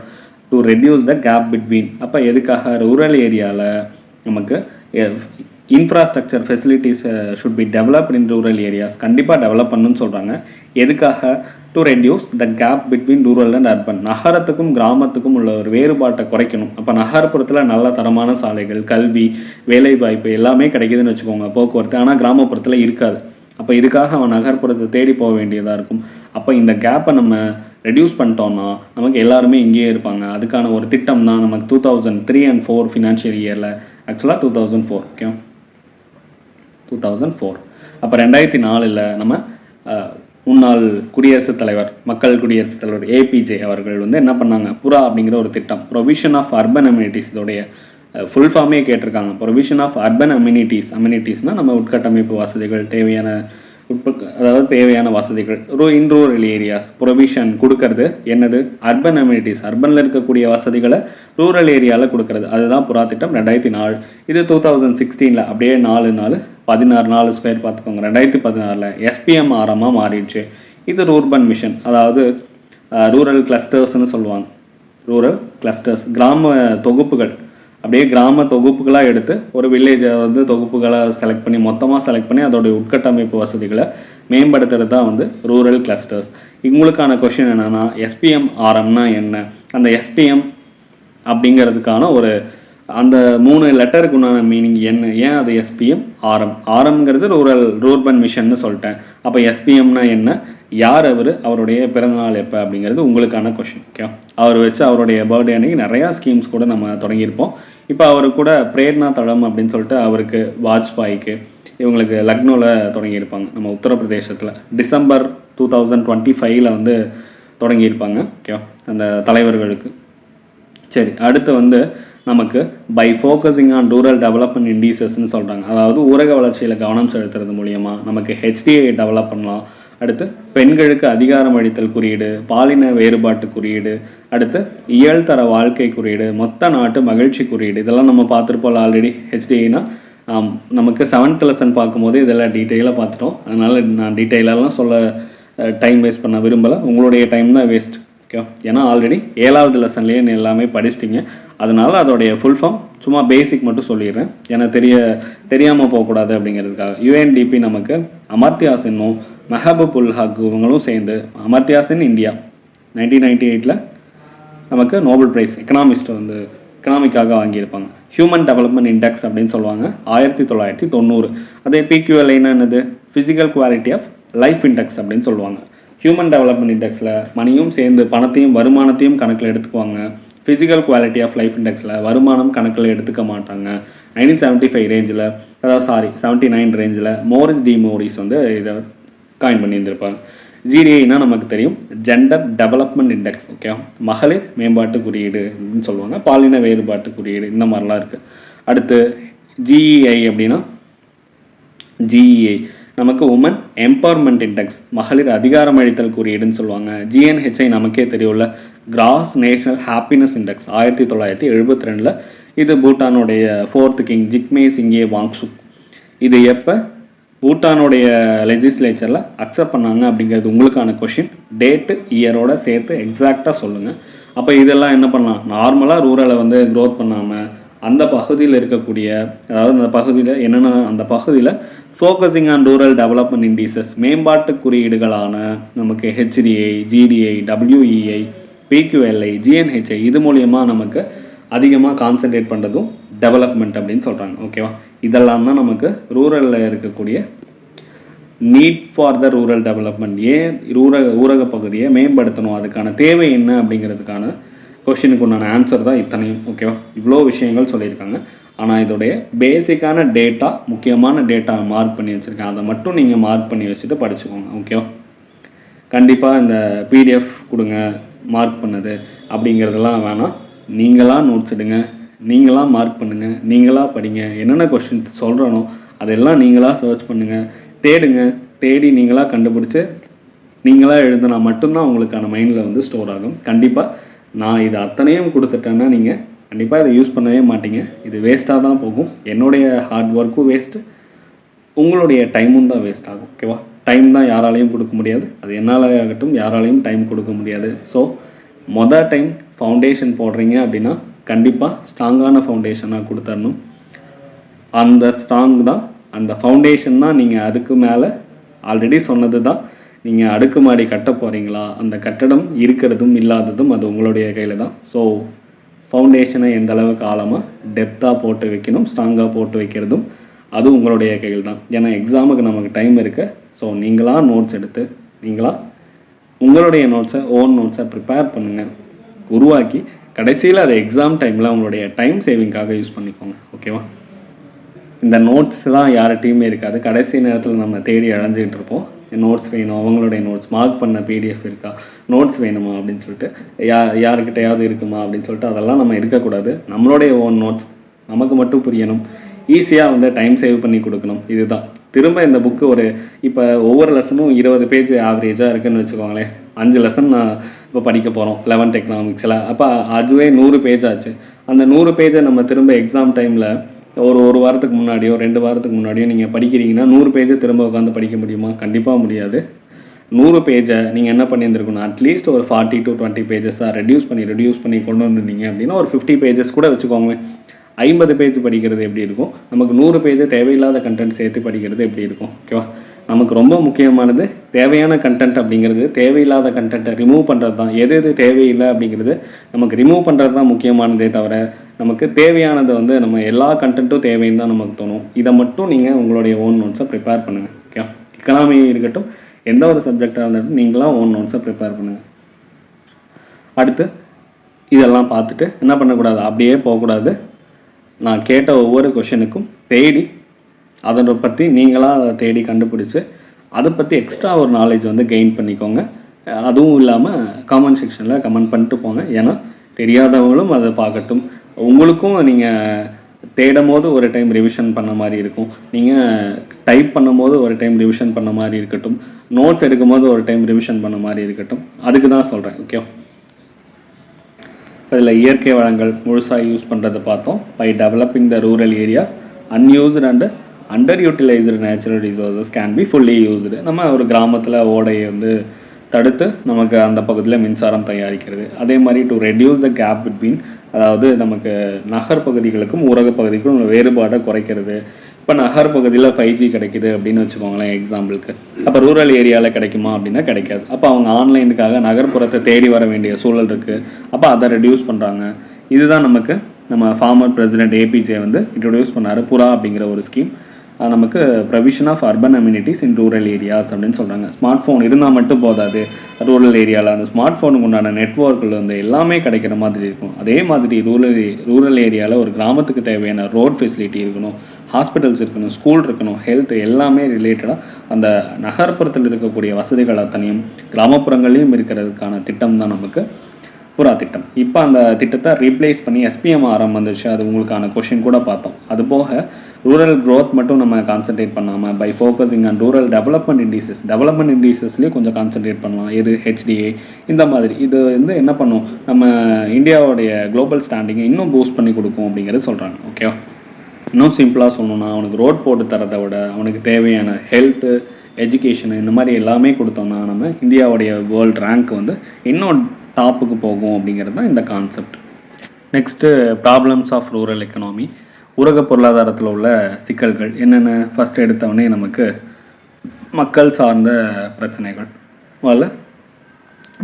To reduce the gap between. அப்போ எதுக்காக? ரூரல் ஏரியாவில் நமக்கு infrastructure facilities should be developed in rural areas. கண்டிப்பாக டெவலப் பண்ணுன்னு சொல்கிறாங்க. எதுக்காக? To reduce the gap between rural and urban. நகரத்துக்கும் கிராமத்துக்கும் உள்ள ஒரு வேறுபாட்டை குறைக்கணும். அப்போ நகர்ப்புறத்தில் நல்ல தரமான சாலைகள், கல்வி, வேலைவாய்ப்பு எல்லாமே கிடைக்குதுன்னு வச்சுக்கோங்க, போக்குவரத்து. ஆனால் கிராமப்புறத்தில் இருக்காது. அப்போ இதுக்காக அவன் நகர்ப்புறத்தை தேடி போக வேண்டியதாக இருக்கும். அப்போ இந்த கேப்பை நம்ம ரெடியூஸ் பண்ணிட்டோம்னா நமக்கு எல்லாருமே இங்கேயே இருப்பாங்க. அதுக்கான ஒரு திட்டம் தான் நமக்கு 2003 and 2004 ஃபினான்ஷியல் இயரில், ஆக்சுவலாக 2004, ஓகே, 2004. அப்போ 2004 நம்ம முன்னாள் குடியரசுத் தலைவர், மக்கள் குடியரசுத் தலைவர் ஏபிஜே அவர்கள் வந்து என்ன பண்ணாங்க, புரா அப்படிங்கிற ஒரு திட்டம், ப்ரொவிஷன் ஆஃப் அர்பன் அம்யூனிட்டிஸ், இதோடைய ஃபுல் ஃபார்மே கேட்டிருக்காங்க. ப்ரொவிஷன் ஆஃப் அர்பன் அம்யூனிட்டிஸ்னால் நம்ம உட்கட்டமைப்பு வசதிகள், தேவையான அதாவது தேவையான வசதிகள் இன் ரூரல் ஏரியாஸ். ப்ரொவிஷன் கொடுக்கறது என்னது? அர்பன் அம்யூனிட்டிஸ், அர்பனில் இருக்கக்கூடிய வசதிகளை ரூரல் ஏரியாவில் கொடுக்கறது. அதுதான் புரா திட்டம் 2004. இது 2016 அப்படியே 4 ஸ்கொயர் பார்த்துக்கோங்க. 2016 SPMRமாக மாறிடுச்சு. இது ரூர்பன் மிஷன், அதாவது ரூரல் கிளஸ்டர்ஸ்னு சொல்லுவாங்க. ரூரல் கிளஸ்டர்ஸ், கிராம தொகுப்புகள். அப்படியே கிராம தொகுப்புகளாக எடுத்து ஒரு வில்லேஜை வந்து தொகுப்புகளை செலக்ட் பண்ணி, மொத்தமாக செலக்ட் பண்ணி அதோடைய உட்கட்டமைப்பு வசதிகளை மேம்படுத்துறது தான் வந்து ரூரல் கிளஸ்டர்ஸ். உங்களுக்கான கொஷின் என்னென்னா, SPMRம்னா என்ன, அந்த SPM அப்படிங்கிறதுக்கான ஒரு அந்த 3 லெட்டருக்கு உண்டான மீனிங் என்ன, ஏன் அது SPMRம்ங்கிறது ரூர்பன் மிஷன்னு சொல்லிட்டேன். அப்போ SPMனா என்ன, யார் அவர், அவருடைய பிறந்தநாள் எப்போ அப்படிங்கிறது உங்களுக்கான கொஷின். ஓகே, அவர் வச்சு அவருடைய பர்த்டே அன்னைக்கு நிறையா ஸ்கீம்ஸ் கூட நம்ம தொடங்கியிருப்போம். இப்போ அவர் கூட பிரேர்னா தளம் அப்படின்னு சொல்லிட்டு அவருக்கு, வாஜ்பாய்க்கு, இவங்களுக்கு லக்னோவில் தொடங்கியிருப்பாங்க, நம்ம உத்தரப்பிரதேசத்தில். December 2025 வந்து தொடங்கியிருப்பாங்க. ஓகே, அந்த தலைவர்களுக்கு. சரி, அடுத்து வந்து நமக்கு by focusing on rural development இண்டீசஸ்ன்னு சொல்கிறாங்க. அதாவது ஊரக வளர்ச்சியில் கவனம் செலுத்துறது மூலியமாக நமக்கு HDI டெவலப் பண்ணலாம். அடுத்து பெண்களுக்கு அதிகாரம் அளித்தல் குறியீடு, பாலின வேறுபாட்டு குறியீடு, அடுத்து இயல்தர வாழ்க்கை குறியீடு, மொத்த நாட்டு மகிழ்ச்சி குறியீடு, இதெல்லாம் நம்ம பார்த்துருப்போம் ஆல்ரெடி. HDIனா நமக்கு 7th லெசன் பார்க்கும்போது இதெல்லாம் டீட்டெயிலாக பார்த்துட்டோம். அதனால் நான் டீட்டெயிலெல்லாம் சொல்ல டைம் வேஸ்ட் பண்ண விரும்பலை. உங்களுடைய டைம் தான் வேஸ்ட். ஓகே, ஏன்னா ஆல்ரெடி 7வது லெசன்லேயே எல்லாமே படிச்சிட்டிங்க. அதனால் அதோடைய ஃபுல் ஃபார்ம் சும்மா பேசிக் மட்டும் சொல்லிடுறேன், ஏன்னா தெரியாமல் போகக்கூடாது அப்படிங்கிறதுக்காக. UNDP நமக்கு அமர்த்தியா சென்னும் மெஹபூப் உல் ஹக் இவங்களும் சேர்ந்து, அமர்த்தியா சென் இந்தியா 1998 நமக்கு நோபல் ப்ரைஸ் எக்கனாமிக்காக வாங்கியிருப்பாங்க. ஹியூமன் டெவலப்மெண்ட் இண்டெக்ஸ் அப்படின்னு சொல்லுவாங்க, 1990. அதே PQLIன்னா என்னது, physical quality of life index அப்படின்னு சொல்லுவாங்க. ஹியூமன் டெவலப்மெண்ட் இண்டெக்ஸில் மணியும் சேர்ந்து பணத்தையும் வருமானத்தையும் கணக்கில் எடுத்துக்குவாங்க. ஃபிசிக்கல் குவாலிட்டி ஆஃப் லைஃப் இண்டெக்ஸில் வருமானம் கணக்கில் எடுத்துக்க மாட்டாங்க. 1975 ரேஞ்சில், அதாவது 79 ரேஞ்சில் மோரிஸ் டி மோரிஸ் வந்து இதை காயின் பண்ணியிருந்திருப்பாங்க. GDIனா நமக்கு தெரியும், ஜெண்டர் டெவலப்மெண்ட் இண்டெக்ஸ். ஓகே, மகளிர் மேம்பாட்டு குறியீடு அப்படின்னு சொல்லுவாங்க, பாலின வேறுபாட்டு குறியீடு, இந்த மாதிரிலாம் இருக்குது. அடுத்து GEI அப்படின்னா, GEI நமக்கு உமன் எம்பவர்மெண்ட் இண்டெக்ஸ், மகளிர் அதிகாரம் அளித்தல் குறியீடுன்னு சொல்லுவாங்க. GNHI நமக்கே தெரியும்ல, கிராஸ் நேஷனல் ஹாப்பினஸ் இண்டெக்ஸ், 1972. இது பூட்டானுடைய 4th கிங் ஜிக்மே சிங்கே வாங்சுக். இது எப்போ பூட்டானுடைய லெஜிஸ்லேச்சரில் அக்செப்ட் பண்ணாங்க அப்படிங்கிறது உங்களுக்கான கொஷின். டேட்டு இயரோட சேர்த்து எக்ஸாக்டாக சொல்லுங்கள். அப்போ இதெல்லாம் என்ன பண்ணலாம், நார்மலாக ரூரலை வந்து க்ரோத் பண்ணாமல் அந்த பகுதியில் இருக்கக்கூடிய, அதாவது அந்த பகுதியில் என்னென்ன, அந்த பகுதியில் focusing on rural development indices மேம்பாட்டு குறியீடுகளான நமக்கு ஹெச்டிஐ, ஜிடிஐ, டபிள்யூஇஐ, பிக்யூஎல்ஐ, ஜிஎன்ஹெச்ஐ இது மூலியமாக நமக்கு அதிகமாக கான்சன்ட்ரேட் பண்ணுறதும் டெவலப்மெண்ட் அப்படின்னு சொல்கிறாங்க. ஓகேவா, இதெல்லாம் தான் நமக்கு ரூரலில் இருக்கக்கூடிய need for the rural development. ஏன் ஊரக பகுதியை மேம்படுத்தணும், அதுக்கான தேவை என்ன அப்படிங்கிறதுக்கான கொஷினுக்கு உண்டான ஆன்சர் தான் இத்தனையும். ஓகேவா, இவ்வளோ விஷயங்கள் சொல்லியிருக்காங்க. ஆனால் இதோடைய பேசிக்கான டேட்டா, முக்கியமான டேட்டா மார்க் பண்ணி வச்சுருக்கேன். அதை மட்டும் நீங்கள் மார்க் பண்ணி வச்சுட்டு படிச்சுக்கோங்க. ஓகேவா, கண்டிப்பாக இந்த பிடிஎஃப் கொடுங்க மார்க் பண்ணது அப்படிங்கிறதெல்லாம் வேணாம். நீங்களாக நோட்ஸ் எடுங்க, நீங்களாக மார்க் பண்ணுங்கள், நீங்களாக படிங்க. என்னென்ன கொஷின் சொல்கிறனோ அதெல்லாம் நீங்களாக சர்ச் பண்ணுங்கள், தேடுங்க. தேடி நீங்களாக கண்டுபிடிச்சி நீங்களாக எழுதினா மட்டும்தான் உங்களுக்கான மைண்டில் வந்து ஸ்டோர் ஆகும். கண்டிப்பாக நான் இது அத்தனையும் கொடுத்துட்டேன்னா நீங்கள் கண்டிப்பாக இதை யூஸ் பண்ணவே மாட்டீங்க. இது வேஸ்ட்டாக தான் போகும். என்னுடைய ஹார்ட் ஒர்க்கும் வேஸ்ட்டு, உங்களுடைய டைமும் தான் வேஸ்ட் ஆகும். ஓகேவா, டைம் தான் யாராலையும் கொடுக்க முடியாது. அது என்னால் ஆகட்டும், யாராலையும் டைம் கொடுக்க முடியாது. ஸோ டைம் ஃபவுண்டேஷன் போடுறீங்க அப்படின்னா கண்டிப்பாக ஸ்ட்ராங்கான ஃபவுண்டேஷனாக கொடுத்துடணும். அந்த ஸ்ட்ராங் தான், அந்த ஃபவுண்டேஷன் தான். நீங்கள் அதுக்கு மேலே ஆல்ரெடி சொன்னது தான், நீங்கள் அடுக்குமாடி கட்ட போகிறீங்களா, அந்த கட்டடம் இருக்கிறதும் இல்லாததும் அது உங்களுடைய கையில் தான். ஸோ ஃபவுண்டேஷனை எந்த அளவுக்கு ஆழமாக டெப்த்தாக போட்டு வைக்கணும், ஸ்ட்ராங்காக போட்டு வைக்கிறதும் அது உங்களுடைய கையில் தான். ஏன்னா எக்ஸாமுக்கு நமக்கு டைம் இருக்குது. ஸோ நீங்களாக நோட்ஸ் எடுத்து நீங்களாக உங்களுடைய நோட்ஸை, ஓன் நோட்ஸை ப்ரிப்பேர் பண்ணுங்கள், உருவாக்கி கடைசியில் அதை எக்ஸாம் டைமில் உங்களுடைய டைம் சேவிங்காக யூஸ் பண்ணிக்கோங்க. ஓகேவா, இந்த நோட்ஸ்லாம் யார்கிட்டையுமே இருக்காது. கடைசி நேரத்தில் நம்ம தேடி அழைஞ்சிக்கிட்டு இருப்போம். நோட்ஸ் வேணும், அவங்களுடைய நோட்ஸ் மார்க் பண்ண பிடிஎஃப் இருக்கா, நோட்ஸ் வேணுமா அப்படின்னு சொல்லிட்டு யாருக்கிட்டையாவது இருக்குமா அப்படின்னு சொல்லிட்டு அதெல்லாம் நம்ம இருக்கக்கூடாது. நம்மளுடைய ஓன் நோட்ஸ் நமக்கு மட்டும் புரியணும், ஈஸியாக வந்து டைம் சேவ் பண்ணி கொடுக்கணும். இதுதான். திரும்ப இந்த புக்கு ஒரு இப்போ ஒவ்வொரு லெசனும் 20 பேஜ் ஆவரேஜாக இருக்குதுன்னு வச்சுக்கோங்களேன். 5 லெசன் நான் இப்போ படிக்க போகிறோம் 11th எக்கனாமிக்ஸில். அப்போ அதுவே 100 பேஜ் ஆச்சு. அந்த 100 பேஜை நம்ம திரும்ப எக்ஸாம் டைமில் ஒரு வாரத்துக்கு முன்னாடியோ 2 வாரத்துக்கு முன்னாடியோ நீங்கள் படிக்கிறீங்கன்னா 100 பேஜை திரும்ப உட்காந்து படிக்க முடியுமா? கண்டிப்பாக முடியாது. 100 பேஜை நீங்கள் என்ன பண்ணியிருந்துருக்கணும், அட்லீஸ்ட் ஒரு 40 to 20 பேஜஸாக ரெடியூஸ் பண்ணி கொண்டு வந்துருந்தீங்க அப்படின்னா ஒரு 50 பேஜஸ் கூட வச்சுக்கோங்க. 50 பேஜ் படிக்கிறது எப்படி இருக்கும், நமக்கு 100 பேஜை தேவையில்லாத கண்டென்ட் சேர்த்து படிக்கிறது எப்படி இருக்கும்? ஓகேவா, நமக்கு ரொம்ப முக்கியமானது தேவையான கண்டென்ட் அப்படிங்கிறது, தேவையில்லாத கண்டென்ட்டை ரிமூவ் பண்ணுறது தான். எது தேவையில்லை அப்படிங்கிறது நமக்கு ரிமூவ் பண்ணுறது தான் முக்கியமானதே தவிர, நமக்கு தேவையானது வந்து நம்ம எல்லா கண்டென்ட்டும் தேவைன்னு தான் நமக்கு தோணும். இதை மட்டும் நீங்கள் உங்களுடைய ஓன் நோட்ஸை ப்ரிப்பேர் பண்ணுங்கள். ஓகே, எக்கனாமி இருக்கட்டும், எந்த ஒரு சப்ஜெக்டாக இருந்தாலும் நீங்களாம் ஓன் நோட்ஸை ப்ரிப்பேர் பண்ணுங்கள். அடுத்து இதெல்லாம் பார்த்துட்டு என்ன பண்ணக்கூடாது, அப்படியே போகக்கூடாது. நான் கேட்ட ஒவ்வொரு கொஷனுக்கும் தேடி அதை பற்றி நீங்களாக அதை தேடி கண்டுபிடிச்சி அதை பற்றி எக்ஸ்ட்ரா ஒரு நாலேஜ் வந்து கெயின் பண்ணிக்கோங்க. அதுவும் இல்லாமல் காமெண்ட் செக்ஷனில் கமெண்ட் பண்ணிட்டு போங்க. ஏன்னா தெரியாதவங்களும் அதை பார்க்கட்டும். உங்களுக்கும் நீங்கள் தேடும் போது ஒரு டைம் ரிவிஷன் பண்ண மாதிரி இருக்கும், நீங்கள் டைப் பண்ணும் போது ஒரு டைம் ரிவிஷன் பண்ண மாதிரி இருக்கட்டும், நோட்ஸ் எடுக்கும் போது ஒரு டைம் ரிவிஷன் பண்ண மாதிரி இருக்கட்டும். அதுக்கு தான் சொல்கிறேன். ஓகே, இப்போ இதில் இயற்கை வளங்கள் முழுசாக யூஸ் பண்ணுறதை பார்த்தோம். By developing the rural areas, unused and under utilised natural resources can be fully used. நம்ம ஒரு கிராமத்தில் ஓடையை வந்து தடுத்து நமக்கு அந்த பகுதியில் மின்சாரம் தயாரிக்கிறது. அதே மாதிரி to reduce the gap between, அதாவது நமக்கு நகர் பகுதிகளுக்கும் ஊரக பகுதிக்கும் வேறுபாடை குறைக்கிறது. இப்போ நகர் பகுதியில் 5G கிடைக்குது அப்படின்னு வச்சுக்கோங்களேன் எக்ஸாம்பிளுக்கு. அப்போ ரூரல் ஏரியாவில் கிடைக்குமா அப்படின்னா கிடைக்காது. அப்போ அவங்க ஆன்லைனுக்காக நகர்ப்புறத்தை தேடி வர வேண்டிய சூழல் இருக்குது. அப்போ அதை ரெடியூஸ் பண்ணுறாங்க. இதுதான் நமக்கு நம்ம ஃபார்மர் பிரசிடென்ட் ஏபிஜே வந்து இன்ட்ரடியூஸ் பண்ணார், புறா அப்படிங்கிற ஒரு ஸ்கீம். நமக்கு provision of urban amenities in rural areas அப்படின்னு சொல்கிறாங்க. ஸ்மார்ட் ஃபோன் இருந்தால் மட்டும் போதாது. ரூரல் ஏரியாவில் அந்த ஸ்மார்ட் ஃபோனுக்கு உண்டான நெட்ஒர்க்கில் வந்து எல்லாமே கிடைக்கிற மாதிரி இருக்கும். அதே மாதிரி ரூரல் ஏரியாவில் ஒரு கிராமத்துக்கு தேவையான ரோட் ஃபெசிலிட்டி இருக்கணும், ஹாஸ்பிட்டல்ஸ் இருக்கணும், ஸ்கூல் இருக்கணும், ஹெல்த் எல்லாமே ரிலேட்டடாக அந்த நகர்ப்புறத்தில் இருக்கக்கூடிய வசதிகள் அத்தனையும் கிராமப்புறங்களையும் இருக்கிறதுக்கான திட்டம் தான் நமக்கு புறா திட்டம். இப்போ அந்த திட்டத்தை ரீப்ளேஸ் பண்ணி SPMRM வந்துச்சு. அது உங்களுக்கான கொஷின் கூட பார்த்தோம். அது போக ரூரல் க்ரோத் மட்டும் நம்ம கான்சன்ட்ரேட் பண்ணாமல் by focusing on rural development இண்டீசஸ்லேயும் கொஞ்சம் கான்சன்ட்ரேட் பண்ணலாம். எது HDA இந்த மாதிரி. இது வந்து என்ன பண்ணும், நம்ம இந்தியாவுடைய குளோபல் ஸ்டாண்டிங்கை இன்னும் பூஸ்ட் பண்ணி கொடுக்கும் அப்படிங்கிறது சொல்கிறாங்க. ஓகேவா, இன்னும் சிம்பிளாக சொல்லணும்னா அவனுக்கு ரோட் போட்டு தரதை விட அவனுக்கு தேவையான ஹெல்த்து, எஜுகேஷனு இந்த மாதிரி எல்லாமே கொடுத்தோம்னா நம்ம இந்தியாவுடைய வேர்ல்டு ரேங்க் வந்து இன்னும் டாப்புக்கு போகும் அப்படிங்கிறது தான் இந்த concept. Next problems of rural economy. ஊரக பொருளாதாரத்தில் உள்ள சிக்கல்கள் என்னென்ன? ஃபஸ்ட்டு எடுத்தவொடனே நமக்கு மக்கள் சார்ந்த பிரச்சனைகள், அதில்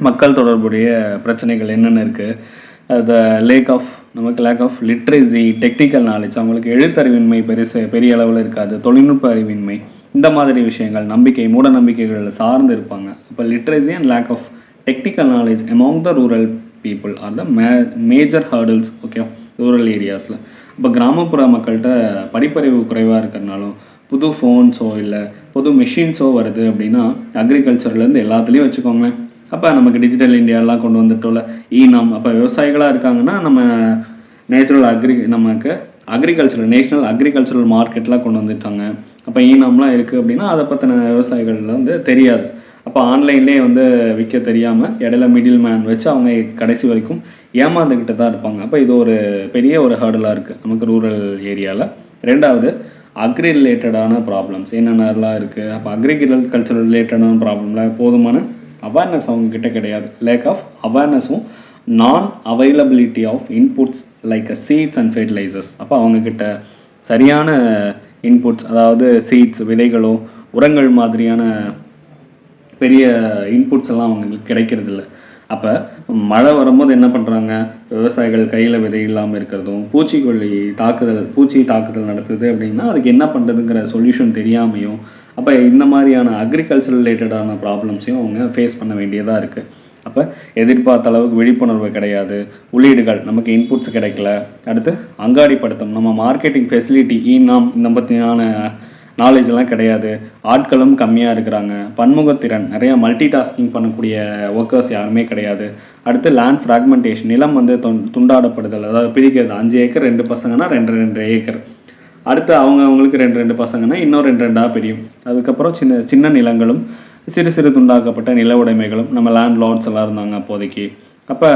மக்கள் தொடர்புடைய பிரச்சனைகள் என்னென்ன இருக்குது? The lack of literacy, technical knowledge, அவங்களுக்கு எழுத்தறிவின்மை பெரிய அளவில் இருக்காது, தொழில்நுட்ப அறிவின்மை, இந்த மாதிரி விஷயங்கள், நம்பிக்கை, மூட நம்பிக்கைகள் சார்ந்து இருப்பாங்க. இப்போ literacy and lack of technical knowledge among the rural people are the major hurdles. Okay, rural ஏரியாஸில். இப்போ கிராமப்புற மக்கள்கிட்ட படிப்பறிவு குறைவாக இருக்கிறனாலும் புது ஃபோன்ஸோ இல்லை புது மிஷின்ஸோ வருது அப்படின்னா அக்ரிகல்ச்சர்லேருந்து எல்லாத்துலேயும் வச்சுக்கோங்களேன். அப்போ நமக்கு டிஜிட்டல் இந்தியாலாம் கொண்டு வந்துட்டோம்ல, ஈனம். அப்போ விவசாயிகளாக இருக்காங்கன்னா நம்ம நமக்கு நேஷ்னல் அக்ரிகல்ச்சரல் மார்க்கெட்லாம் கொண்டு வந்துட்டாங்க. அப்போ ஈனம்லாம் இருக்குது அப்படின்னா அதை பற்றின விவசாயிகள் வந்து தெரியாது. அப்போ ஆன்லைன்லேயே வந்து விற்க தெரியாமல் இடையில மிடில் மேன் வச்சு அவங்க கடைசி வரைக்கும் ஏமாந்துக்கிட்டு தான் இருப்பாங்க. அப்போ இது ஒரு பெரிய ஒரு ஹர்டலாக இருக்குது நமக்கு ரூரல் ஏரியாவில். ரெண்டாவது, அக்ரி ரிலேட்டடான ப்ராப்ளம்ஸ் என்னென்னலாம் இருக்குது. அப்போ அக்ரிகல்ச்சரல் ரிலேட்டடான ப்ராப்ளமில் போதுமான அவேர்னஸ் அவங்கக்கிட்ட கிடையாது. லேக் ஆஃப் அவேர்னஸும் non availability of inputs like seeds and fertilisers. அப்போ அவங்கக்கிட்ட சரியான இன்புட்ஸ், அதாவது சீட்ஸ், விதைகளோ உரங்கள் மாதிரியான பெரிய இன்புட்ஸ் எல்லாம் அவங்களுக்கு கிடைக்கிறதில்ல. அப்போ மழை வரும்போது என்ன பண்ணுறாங்க, விவசாயிகள் கையில் விதை இல்லாமல் இருக்கிறதும், பூச்சி தாக்குதல் நடத்துது அப்படின்னா அதுக்கு என்ன பண்ணுறதுங்கிற சொல்யூஷன் தெரியாமையும், அப்போ இந்த மாதிரியான அக்ரிகல்ச்சர் ரிலேட்டடான ப்ராப்ளம்ஸையும் அவங்க ஃபேஸ் பண்ண வேண்டியதாக இருக்குது. அப்போ எதிர்பார்த்த அளவுக்கு விழிப்புணர்வு கிடையாது, உள்ளீடுகள் நமக்கு இன்புட்ஸ் கிடைக்கல. அடுத்து அங்காடிப்படுத்தும், நம்ம மார்க்கெட்டிங் ஃபெசிலிட்டி, இந்த பற்றியான நாலேஜெல்லாம் கிடையாது. ஆட்களும் கம்மியாக இருக்கிறாங்க. பன்முகத்திறன், நிறையா மல்டி டாஸ்கிங் பண்ணக்கூடிய ஒர்க்கர்ஸ் யாருமே கிடையாது. அடுத்து லேண்ட் ஃப்ராக்மெண்டேஷன், நிலம் வந்து துண்டாடப்படுதல், அதாவது பிரிக்கிறது. 5 ஏக்கர் 2 பசங்கன்னா 2 ஏக்கர். அடுத்து அவங்களுக்கு 2 பசங்கன்னா இன்னும் 2 பிரியும். அதுக்கப்புறம் சின்ன நிலங்களும் சிறு துண்டாக்கப்பட்ட நில உடைமைகளும் நம்ம லேண்ட் லார்ட்ஸ் எல்லாம் இருந்தாங்க அப்போதைக்கு. அப்போ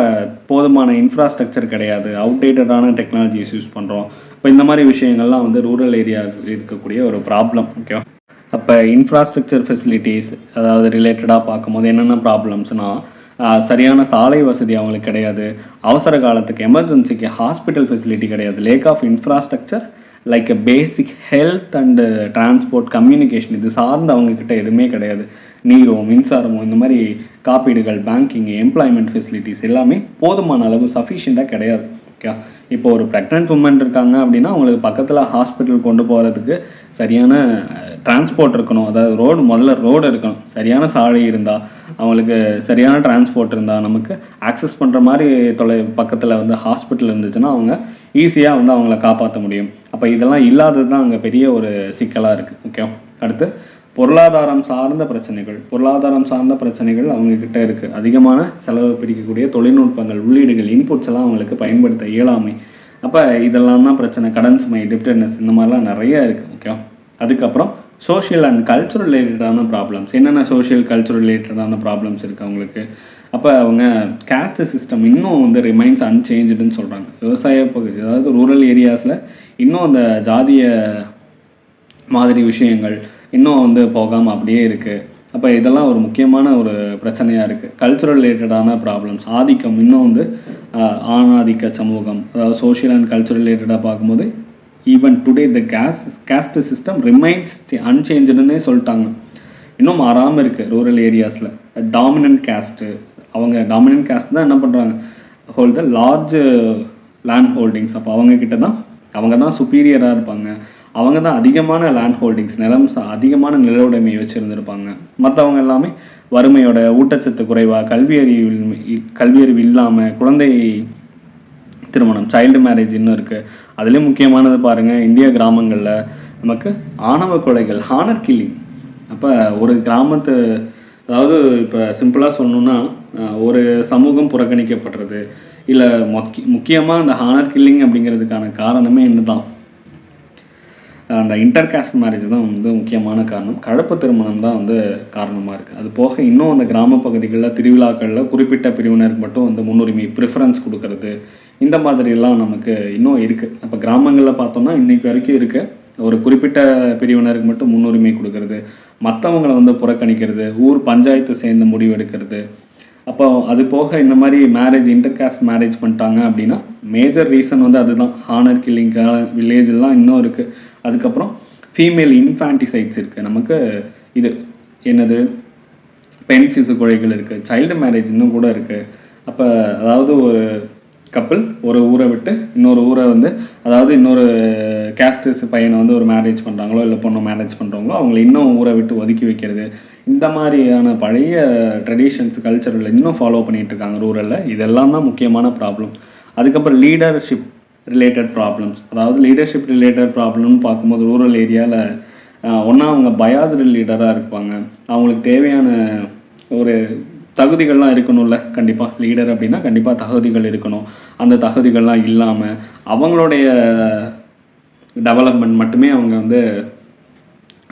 போதுமான இன்ஃப்ராஸ்ட்ரக்சர் கிடையாது, அவுடேட்டடான டெக்னாலஜிஸ் யூஸ் பண்ணுறோம். இப்போ இந்த மாதிரி விஷயங்கள்லாம் வந்து ரூரல் ஏரியா இருக்கக்கூடிய ஒரு ப்ராப்ளம். ஓகே, அப்போ இன்ஃப்ராஸ்ட்ரக்சர் ஃபெசிலிட்டிஸ் அதாவது ரிலேட்டடாக பார்க்கும்போது என்னென்ன ப்ராப்ளம்ஸ்னால், சரியான சாலை வசதி அவங்களுக்கு கிடையாது, அவசர காலத்துக்கு எமர்ஜென்சிக்கு ஹாஸ்பிட்டல் ஃபெசிலிட்டி கிடையாது, lack of infrastructure like a basic health and transport, communication, இது சார்ந்து அவங்கக்கிட்ட எதுவுமே கிடையாது. நீரோ மின்சாரமோ இந்த மாதிரி காப்பீடுகள், பேங்கிங், எம்ப்ளாய்மெண்ட் ஃபெசிலிட்டிஸ் எல்லாமே போதுமான அளவு சஃபிஷியண்ட்டாக கிடையாது. ஓகே, இப்போ ஒரு ப்ரெக்னென்ட் உமன் இருக்காங்க அப்படின்னா அவங்களுக்கு பக்கத்தில் ஹாஸ்பிட்டல் கொண்டு போகிறதுக்கு சரியான டிரான்ஸ்போர்ட் இருக்கணும். அதாவது முதல்ல ரோடு இருக்கணும், சரியான சாலை இருந்தால், அவங்களுக்கு சரியான டிரான்ஸ்போர்ட் இருந்தால், நமக்கு ஆக்சஸ் பண்ணுற மாதிரி பக்கத்தில் வந்து ஹாஸ்பிட்டல் இருந்துச்சுன்னா அவங்க ஈஸியாக வந்து அவங்கள காப்பாற்ற முடியும். அப்போ இதெல்லாம் இல்லாதது தான் அங்கே பெரிய ஒரு சிக்கலாக இருக்குது. ஓகே, அடுத்து பொருளாதாரம் சார்ந்த பிரச்சனைகள் அவங்கக்கிட்ட இருக்குது. அதிகமான செலவு பிடிக்கக்கூடிய தொழில்நுட்பங்கள், உள்ளீடுகள், இன்புட்ஸ் எல்லாம் அவங்களுக்கு பயன்படுத்த இயலாமை. அப்போ இதெல்லாம் தான் பிரச்சனை. கடன் சுமை, டிப்டட்னஸ், இந்த மாதிரிலாம் நிறைய இருக்குது. ஓகே, அதுக்கப்புறம் சோஷியல் அண்ட் கல்ச்சுரல் ரிலேட்டடான ப்ராப்ளம்ஸ். என்னென்ன சோஷியல் கல்ச்சுரல் ரிலேட்டடான ப்ராப்ளம்ஸ் இருக்குது அவங்களுக்கு? அப்போ அவங்க கேஸ்ட் சிஸ்டம் இன்னும் வந்து ரிமைன்ஸ் அன்சேஞ்சுன்னு சொல்கிறாங்க. விவசாய பகுதி, அதாவது ரூரல் ஏரியாஸில் இன்னும் அந்த ஜாதிய மாதிரி விஷயங்கள் இன்னும் வந்து போகாமல் அப்படியே இருக்குது. அப்போ இதெல்லாம் ஒரு முக்கியமான ஒரு பிரச்சனையாக இருக்குது. கல்ச்சுரல் ரிலேட்டடான ப்ராப்ளம்ஸ், ஆதிக்கம், இன்னும் வந்து ஆணாதிக்க சமூகம், அதாவது சோஷியல் அண்ட் கல்ச்சுரல் ரிலேட்டடாக பார்க்கும்போது even today the caste system remains அன்சேஞ்சுன்னே சொல்லிட்டாங்க. இன்னும் மாறாமல் இருக்குது ரூரல் ஏரியாஸில். டாமினன்ட் கேஸ்ட்டு, அவங்க டாமினன்ட் கேஸ்ட் தான் என்ன பண்ணுறாங்க, hold the large land holdings. அப்போ அவங்க தான் சுப்பீரியராக இருப்பாங்க. அவங்க தான் அதிகமான லேண்ட் ஹோல்டிங்ஸ், அதிகமான நில உடைமையை வச்சுருந்துருப்பாங்க. மற்றவங்க எல்லாமே வறுமையோட, ஊட்டச்சத்து குறைவாக, கல்வியறிவு இல்லாமல், குழந்தை திருமணம், சைல்டு மேரேஜ் இன்னும் இருக்குது. அதுலேயும் முக்கியமானது பாருங்கள், இந்திய கிராமங்களில் நமக்கு ஆணவ கொலைகள், ஹானர் கில்லிங். அப்போ ஒரு கிராமத்து, அதாவது இப்போ சிம்பிளாக சொல்லணுன்னா, ஒரு சமூகம் புறக்கணிக்கப்படுறது இல்லை முக்கியமாக இந்த ஹானர் கில்லிங் அப்படிங்கிறதுக்கான காரணமே என்ன தான், அந்த இன்டர் காஸ்ட் மேரேஜ் தான் வந்து முக்கியமான காரணம். கலப்பு திருமணம் தான் வந்து காரணமாக இருக்குது. அது போக இன்னும் அந்த கிராம பகுதிகளில் திருவிழாக்களில் குறிப்பிட்ட பிரிவினருக்கு மட்டும் வந்து முன்னுரிமை ப்ரிஃபரன்ஸ் கொடுக்கறது, இந்த மாதிரிலாம் நமக்கு இன்னும் இருக்குது. அப்போ கிராமங்களில் பார்த்தோம்னா இன்றைக்கி வரைக்கும் இருக்குது. ஒரு குறிப்பிட்ட பிரிவினருக்கு மட்டும் முன்னுரிமை கொடுக்கறது, மற்றவங்களை வந்து புறக்கணிக்கிறது, ஊர் பஞ்சாயத்து சேர்ந்து முடிவெடுக்கிறது. அப்போ அது போக இந்த மாதிரி மேரேஜ் இன்டர் காஸ்ட் மேரேஜ் பண்ணிட்டாங்க அப்படின்னா மேஜர் ரீசன் வந்து அதுதான். ஹானர் கில்லிங்காக வில்லேஜெலாம் இன்னும் இருக்குது. அதுக்கப்புறம் ஃபீமேல் இன்ஃபான்டிசைட்ஸ் இருக்குது. நமக்கு இது என்னது பெண் சிசு கொலைகள் இருக்குது. சைல்டு மேரேஜ் இன்னும் கூட இருக்குது. அப்போ அதாவது ஒரு கப்பிள் ஒரு ஊரை விட்டு இன்னொரு ஊரை வந்து, அதாவது இன்னொரு கேஸ்டஸ் பையனை வந்து ஒரு மேரேஜ் பண்ணுறாங்களோ இல்லை பொண்ணை மேரேஜ் பண்ணுறவங்களோ அவங்கள இன்னும் ஊரை விட்டு ஒதுக்கி வைக்கிறது, இந்த மாதிரியான பழைய ட்ரெடிஷன்ஸ் கல்ச்சரில் இன்னும் ஃபாலோ பண்ணிகிட்டு இருக்காங்க ரூரலில். இதெல்லாம் தான் முக்கியமான ப்ராப்ளம். அதுக்கப்புறம் லீடர்ஷிப் ரிலேட்டட் ப்ராப்ளம்ஸ். அதாவது லீடர்ஷிப் ரிலேட்டட் ப்ராப்ளம்னு பார்க்கும்போது ரூரல் ஏரியாவில் ஒன்றா அவங்க பயாஸ்டு லீடராக இருப்பாங்க. அவங்களுக்கு தேவையான ஒரு தகுதிகள்லாம் இருக்கணும்ல. கண்டிப்பாக லீடர் அப்படின்னா கண்டிப்பாக தகுதிகள் இருக்கணும். அந்த தகுதிகள்லாம் இல்லாமல் அவங்களுடைய டெவலப்மெண்ட் மட்டுமே அவங்க வந்து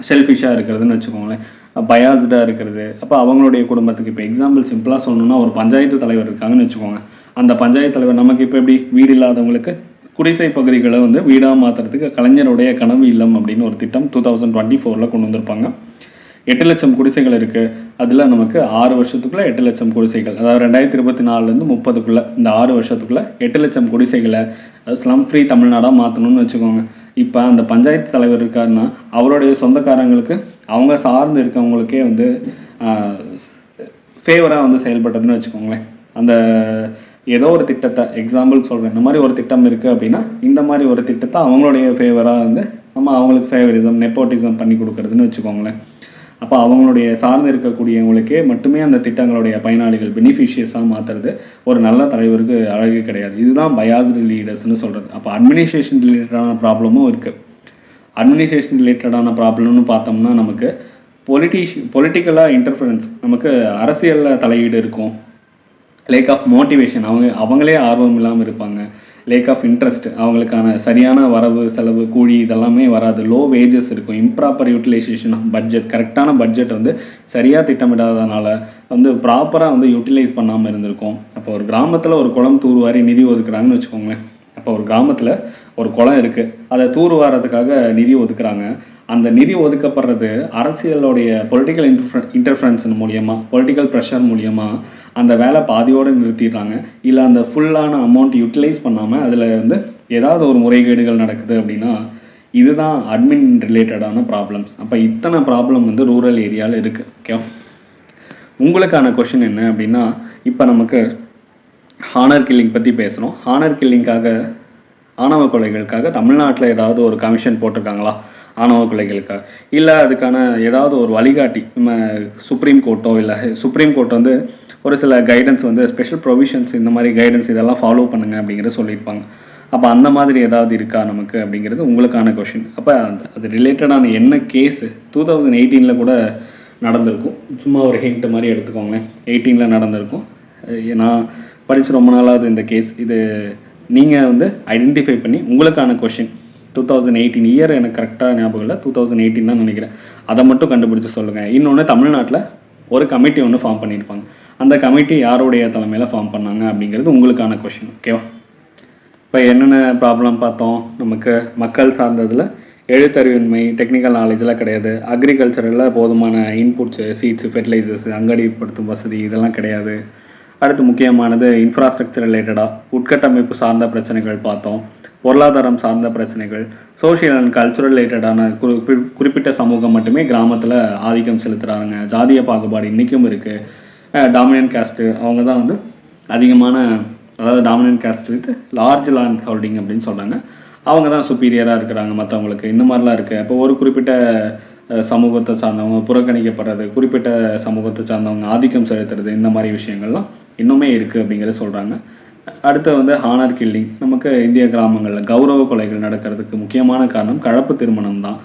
செல்ஃபிஷாக இருக்கிறதுன்னு வச்சுக்கோங்களேன், பயாஸ்டாக இருக்கிறது. அப்போ அவங்களுடைய குடும்பத்துக்கு இப்போ எக்ஸாம்பிள் சிம்பிளாக சொல்லணும்னா ஒரு பஞ்சாயத்து தலைவர் இருக்காங்கன்னு வச்சுக்கோங்க. அந்த பஞ்சாயத்து தலைவர் நமக்கு இப்போ எப்படி வீடு இல்லாதவங்களுக்கு குடிசை பகுதிகளை வந்து வீடாக மாற்றுறதுக்கு கலைஞருடைய கனவு இல்லம் அப்படின்னு ஒரு திட்டம் 2024 கொண்டு வந்திருப்பாங்க. 8 லட்சம் குடிசைகள் இருக்குது. அதில் நமக்கு 6 வருஷத்துக்குள்ளே 8 லட்சம் குடிசைகள், அதாவது 2024லேருந்து 30க்குள்ளே இந்த 6 வருஷத்துக்குள்ளே 8 லட்சம் குடிசைகளை ஸ்லம் ஃப்ரீ தமிழ்நாடாக மாற்றணும்னு வச்சுக்கோங்க. இப்போ அந்த பஞ்சாயத்து தலைவர் இருக்காருன்னா அவருடைய சொந்தக்காரங்களுக்கு அவங்க சார்ந்து இருக்கவங்களுக்கே வந்து ஃபேவராக வந்து செயல்பட்டதுன்னு வச்சுக்கோங்களேன். அந்த ஏதோ ஒரு திட்டத்தை எக்ஸாம்பிள் சொல்கிறேன், இந்த மாதிரி ஒரு திட்டம் இருக்குது அப்படின்னா இந்த மாதிரி ஒரு திட்டத்தை அவங்களுடைய ஃபேவராக வந்து நம்ம அவங்களுக்கு ஃபேவரிசம் நெப்போட்டிசம் பண்ணி கொடுக்குறதுன்னு வச்சுக்கோங்களேன். அப்போ அவங்களுடைய சார்ந்து இருக்கக்கூடியவங்களுக்கே மட்டுமே அந்த திட்டங்களுடைய பயனாளிகள் பெனிஃபிஷியஸாக மாற்றுறது ஒரு நல்ல தலைவருக்கு அழகு கிடையாது. இதுதான் பயாஸ்டு லீடர்ஸ்னு சொல்கிறது. அப்போ அட்மினிஸ்ட்ரேஷன் ரிலேட்டடான ப்ராப்ளமும் இருக்குது. அட்மினிஸ்ட்ரேஷன் ரிலேட்டடான ப்ராப்ளம்னு பார்த்தோம்னா நமக்கு பொலிட்டிக்கலாக இன்டர்ஃபரன்ஸ், நமக்கு அரசியலில் தலையீடு இருக்கும். லேக் ஆஃப் மோட்டிவேஷன், அவங்களே ஆர்வம் இல்லாமல் இருப்பாங்க. லேக் ஆஃப் இன்ட்ரெஸ்ட், அவங்களுக்கான சரியான வரவு செலவு கூலி இதெல்லாமே வராது. லோ வேஜஸ் இருக்கும். இம்ப்ராப்பர் யூட்டிலைசேஷன் ஆஃப் பட்ஜெட், கரெக்டான பட்ஜெட் வந்து சரியாக திட்டமிடாதனால வந்து ப்ராப்பராக வந்து யூட்டிலைஸ் பண்ணாமல் இருந்திருக்கும். அப்போ ஒரு கிராமத்தில் ஒரு குளம் தூர்வாரி நிதி ஒதுக்குறாங்கன்னு வச்சுக்கோங்களேன். அப்போ ஒரு கிராமத்தில் ஒரு குளம் இருக்குது, அதை தூர்வாரத்துக்காக நிதி ஒதுக்குறாங்க. அந்த நிதி ஒதுக்கப்படுறது அரசியலுடைய பொலிட்டிக்கல் இன்டர்ஃபரன்ஸ் மூலியமாக, பொலிட்டிக்கல் ப்ரெஷர் மூலியமாக அந்த வேலை பாதியோடு நிறுத்திடுறாங்க. இல்லை அந்த ஃபுல்லான அமௌண்ட் யூட்டிலைஸ் பண்ணாமல் அதில் வந்து ஏதாவது ஒரு முறைகேடுகள் நடக்குது அப்படின்னா இதுதான் அட்மின் ரிலேட்டடான ப்ராப்ளம்ஸ். அப்போ இத்தனை ப்ராப்ளம் வந்து ரூரல் ஏரியாவில் இருக்குது. ஓகே, உங்களுக்கான கொஷின் என்ன அப்படின்னா, இப்போ நமக்கு ஹானர் கில்லிங் பற்றி பேசுகிறோம். ஹானர் கில்லிங்காக, ஆணவ கொலைகளுக்காக தமிழ்நாட்டில் ஏதாவது ஒரு கமிஷன் போட்டிருக்காங்களா ஆணவ கொலைகளுக்காக? இல்லை அதுக்கான ஏதாவது ஒரு வழிகாட்டி நம்ம சுப்ரீம் கோர்ட்டோ, இல்லை சுப்ரீம் கோர்ட் வந்து ஒரு சில கைடன்ஸ் வந்து ஸ்பெஷல் ப்ரொவிஷன்ஸ், இந்த மாதிரி கைடன்ஸ் இதெல்லாம் ஃபாலோ பண்ணுங்கள் அப்படிங்கிறத சொல்லியிருப்பாங்க. அப்போ அந்த மாதிரி ஏதாவது இருக்கா நமக்கு அப்படிங்கிறது உங்களுக்கான கொஷின். அப்போ அது ரிலேட்டடான என்ன கேஸு 2018 கூட நடந்திருக்கும். சும்மா ஒரு ஹிண்ட் மாதிரி எடுத்துக்கோங்களேன். 18 நடந்திருக்கும். நான் படித்து ரொம்ப நாளாவது இந்த கேஸ். இது நீங்கள் வந்து ஐடென்டிஃபை பண்ணி உங்களுக்கான கொஷின் 2018 இயர் எனக்கு கரெக்டாக ஞாபகம் இல்லை, 2018 தான் நினைக்கிறேன். அதை மட்டும் கண்டுபிடிச்சி சொல்லுங்கள். இன்னொன்று, தமிழ்நாட்டில் ஒரு கமிட்டி ஒன்று ஃபார்ம் பண்ணியிருப்பாங்க. அந்த கமிட்டி யாருடைய தலைமையில் ஃபார்ம் பண்ணாங்க அப்படிங்கிறது உங்களுக்கான கொஷின். ஓகேவா? இப்போ என்னென்ன ப்ராப்ளம் பார்த்தோம்? நமக்கு மக்கள் சார்ந்ததில் எழுத்தறிவின்மை, டெக்னிக்கல் நாலேஜெலாம் கிடையாது. அக்ரிகல்ச்சரில் போதுமான இன்புட்ஸு, சீட்ஸு, ஃபெர்டிலைசர்ஸ், அங்கடிப்படுத்தும் வசதி இதெல்லாம் கிடையாது. அடுத்து முக்கியமானது இன்ஃப்ராஸ்ட்ரக்சர் ரிலேட்டடாக உட்கட்டமைப்பு சார்ந்த பிரச்சனைகள் பார்த்தோம். பொருளாதாரம் சார்ந்த பிரச்சனைகள், சோஷியல் அண்ட் கல்ச்சுரல் ரிலேட்டடான குறிப்பிட்ட சமூகம் மட்டுமே கிராமத்தில் ஆதிக்கம் செலுத்துகிறாங்க. ஜாதிய பாகுபாடு இன்றைக்கும் இருக்குது. டாமினன்ட் காஸ்ட்டு அவங்க தான் வந்து அதிகமான, அதாவது dominant cost with large land holding அப்படின்னு சொல்கிறாங்க. அவங்க தான் சுப்பீரியராக இருக்கிறாங்க மற்றவங்களுக்கு. இந்த மாதிரிலாம் இருக்குது. இப்போ ஒரு குறிப்பிட்ட சமூகத்தை சார்ந்தவங்க புறக்கணிக்கப்படுறது, குறிப்பிட்ட சமூகத்தை சார்ந்தவங்க ஆதிக்கம் செலுத்துறது, இந்த மாதிரி விஷயங்கள்லாம் இன்னுமே இருக்குது அப்படிங்கிறத சொல்கிறாங்க. அடுத்து வந்து ஹானர் கில்லிங். நமக்கு இந்திய கிராமங்களில் கௌரவ கொலைகள் நடக்கிறதுக்கு முக்கியமான காரணம் கலப்பு திருமணம் தான்.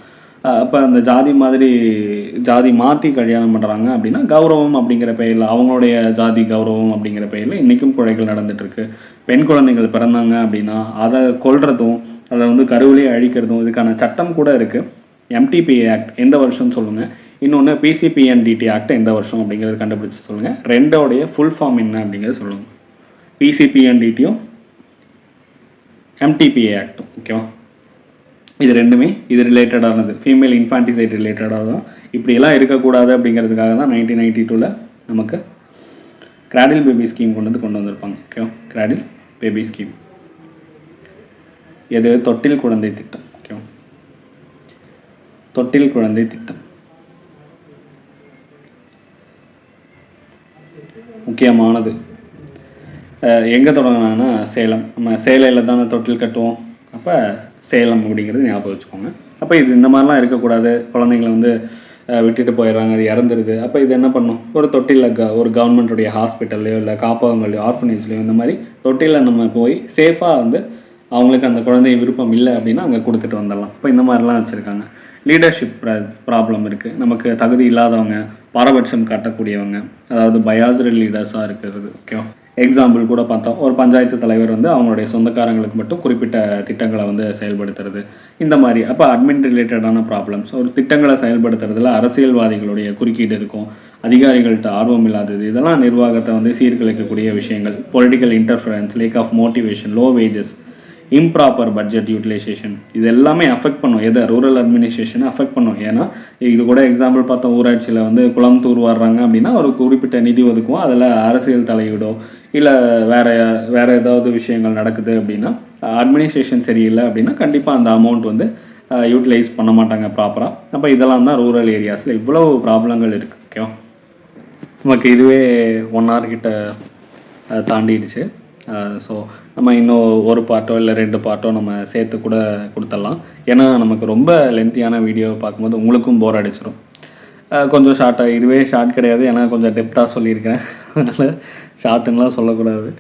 அப்போ அந்த ஜாதி மாற்றி கல்யாணம் பண்ணுறாங்க அப்படின்னா கௌரவம் அப்படிங்கிற பெயரில், அவங்களுடைய ஜாதி கௌரவம் அப்படிங்கிற பெயரில் இன்றைக்கும் கொலைகள் நடந்துகிட்ருக்கு. பெண் குழந்தைகள் பிறந்தாங்க அப்படின்னா அதை கொல்றதும், அதை வந்து கருவிலேயே அழிக்கிறதும், இதுக்கான சட்டம் கூட இருக்குது. எம்டிபிஏ ஆக்ட் எந்த வருஷம்னு சொல்லுங்கள், இன்னொன்று பிசிபிஎன்டிடி ஆக்ட் எந்த வருஷம் அப்படிங்கிறது கண்டுபிடிச்சி சொல்லுங்கள். ரெண்டோடைய ஃபுல் ஃபார்ம் என்ன அப்படிங்கிறது சொல்லுங்கள். பிசிபிஎன்டிடியும் எம்டிபிஏ ஆக்டும், ஓகேவா? இது ரெண்டுமே இது ரிலேட்டடானது, ஃபீமேல் இன்ஃபான்டிசைட் ரிலேட்டடாக தான். இப்படியெல்லாம் இருக்கக்கூடாது அப்படிங்கிறதுக்காக தான் 1992 நமக்கு கிராடில் பேபி ஸ்கீம் கொண்டு வந்திருப்பாங்க, ஓகேவா? கிராடில் பேபி ஸ்கீம் எது? தொட்டில் குழந்தை திட்டம், ஓகேவா? தொட்டில் குழந்தை திட்டம் முக்கியமானது. எங்கே தொடங்கினாங்கன்னா சேலம். நம்ம சேலையில் தானே தொட்டில் கட்டுவோம், அப்போ சேலம் அப்படிங்கிறது ஞாபகம் வச்சுக்கோங்க. அப்போ இது இந்த மாதிரிலாம் இருக்கக்கூடாது. குழந்தைங்களை வந்து விட்டுட்டு போயிடுறாங்க, அது இறந்துருது. அப்போ இது என்ன பண்ணும்? ஒரு தொட்டிலில் ஒரு கவர்மெண்ட்டுடைய ஹாஸ்பிட்டல்லையோ இல்லை காப்பகங்கள்லையோ ஆர்ஃபனேஜ்லையோ இந்த மாதிரி தொட்டிலில் நம்ம போய் சேஃபாக வந்து அவங்களுக்கு அந்த குழந்தை விருப்பம் இல்லை அப்படின்னா அங்கே கொடுத்துட்டு வந்துடலாம். இப்போ இந்த மாதிரிலாம் வச்சுருக்காங்க. லீடர்ஷிப் ப்ராப்ளம் இருக்குது. நமக்கு தகுதி இல்லாதவங்க, பாரபட்சம் காட்டக்கூடியவங்க, அதாவது பயாஸ்டு லீடர்ஸாக இருக்கிறது, ஓகேவா? எக்ஸாம்பிள் கூட பார்த்தோம், ஒரு பஞ்சாயத்து தலைவர் வந்து அவங்களுடைய சொந்தக்காரங்களுக்கு மட்டும் குறிப்பிட்ட திட்டங்களை வந்து செயல்படுத்துறது, இந்த மாதிரி. அப்போ அட்மின் ரிலேட்டடான ப்ராப்ளம்ஸ். ஒரு திட்டங்களை செயல்படுத்துறதுல அரசியல்வாதிகளுடைய குறுக்கீடு இருக்கும், அதிகாரிகள்கிட்ட ஆர்வம் இல்லாதது, இதெல்லாம் நிர்வாகத்தை வந்து சீர்குலைக்கக்கூடிய விஷயங்கள். Political interference, lack of motivation, low wages, improper budget utilisation, இது எல்லாமே அஃபெக்ட் பண்ணும். எதை? ரூரல் அட்மினிஸ்ட்ரேஷனை அஃபெக்ட் பண்ணும். ஏன்னா இது கூட எக்ஸாம்பிள் பார்த்தோம், ஊராட்சியில் வந்து குளம் தூர் வர்றாங்க அப்படின்னா ஒரு குறிப்பிட்ட நிதி ஒதுக்குவோம், அதில் அரசியல் தலையீடோ இல்லை வேறு ஏதாவது விஷயங்கள் நடக்குது அப்படின்னா, அட்மினிஸ்ட்ரேஷன் சரியில்லை அப்படின்னா கண்டிப்பாக அந்த அமௌண்ட் வந்து யூட்டிலைஸ் பண்ண மாட்டாங்க ப்ராப்பராக. அப்போ இதெல்லாம் தான் ரூரல் ஏரியாஸில் இவ்வளோ ப்ராப்ளங்கள் இருக்குது, ஓகேவா? நமக்கு இதுவே 1 hour கிட்ட தாண்டிடுச்சு. ஸோ நம்ம இன்னும் ஒரு பார்ட்டோ இல்லை 2 பார்ட்டோ நம்ம சேர்த்து கூட கொடுத்துடலாம். ஏன்னா நமக்கு ரொம்ப லென்த்தியான வீடியோ பார்க்கும்போது உங்களுக்கும் போர் அடிச்சிடும். கொஞ்சம் ஷார்ட்டாக, இதுவே ஷார்ட் கிடையாது, ஏன்னா கொஞ்சம் டெப்த்தாக சொல்லியிருக்கிறேன், அதனால் ஷார்ட்டுன்னெலாம் சொல்லக்கூடாது.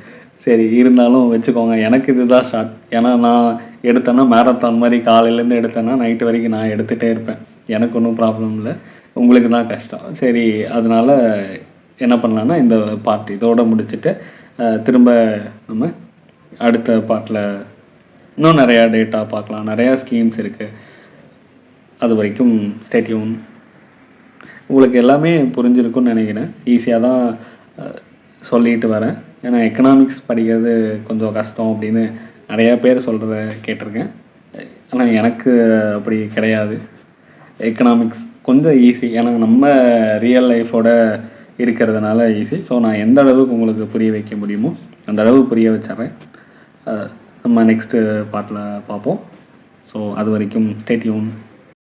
சரி, இருந்தாலும் வச்சுக்கோங்க, எனக்கு இதுதான் ஷார்ட். ஏன்னா நான் எடுத்தேன்னா மேரத்தான் மாதிரி காலையிலேருந்து எடுத்தேன்னா நைட்டு வரைக்கும் நான் எடுத்துகிட்டே இருப்பேன். எனக்கு ஒன்றும் ப்ராப்ளம் இல்லை, உங்களுக்கு தான் கஷ்டம். சரி, அதனால் என்ன பண்ணலான்னா இந்த பார்ட் இதோடு முடிச்சுட்டு திரும்ப நம்ம அடுத்த பார்ட்டில் இன்னும் நிறையா டேட்டா பார்க்கலாம், நிறையா ஸ்கீம்ஸ் இருக்குது. அது வரைக்கும் ஸ்டே டியூன். உங்களுக்கு எல்லாமே புரிஞ்சிருக்குன்னு நினைக்கிறேன். ஈஸியாக தான் சொல்லிட்டு வரேன். ஏன்னா எக்கனாமிக்ஸ் படிக்கிறது கொஞ்சம் கஷ்டம் அப்படின்னு நிறையா பேர் சொல்கிறத கேட்டிருக்கேன். ஆனால் எனக்கு அப்படி கிடையாது. எக்கனாமிக்ஸ் கொஞ்சம் ஈஸி, ஏன்னா நம்ம ரியல் லைஃபோட இருக்கிறதுனால ஈஸி. ஸோ நான் எந்த அளவுக்கு உங்களுக்கு புரிய வைக்க முடியுமோ அந்த அளவு புரிய வச்சிட்றேன். நம்ம நெக்ஸ்ட்டு பார்ட்டில் பார்ப்போம். ஸோ அது வரைக்கும் ஸ்டே டியூன்.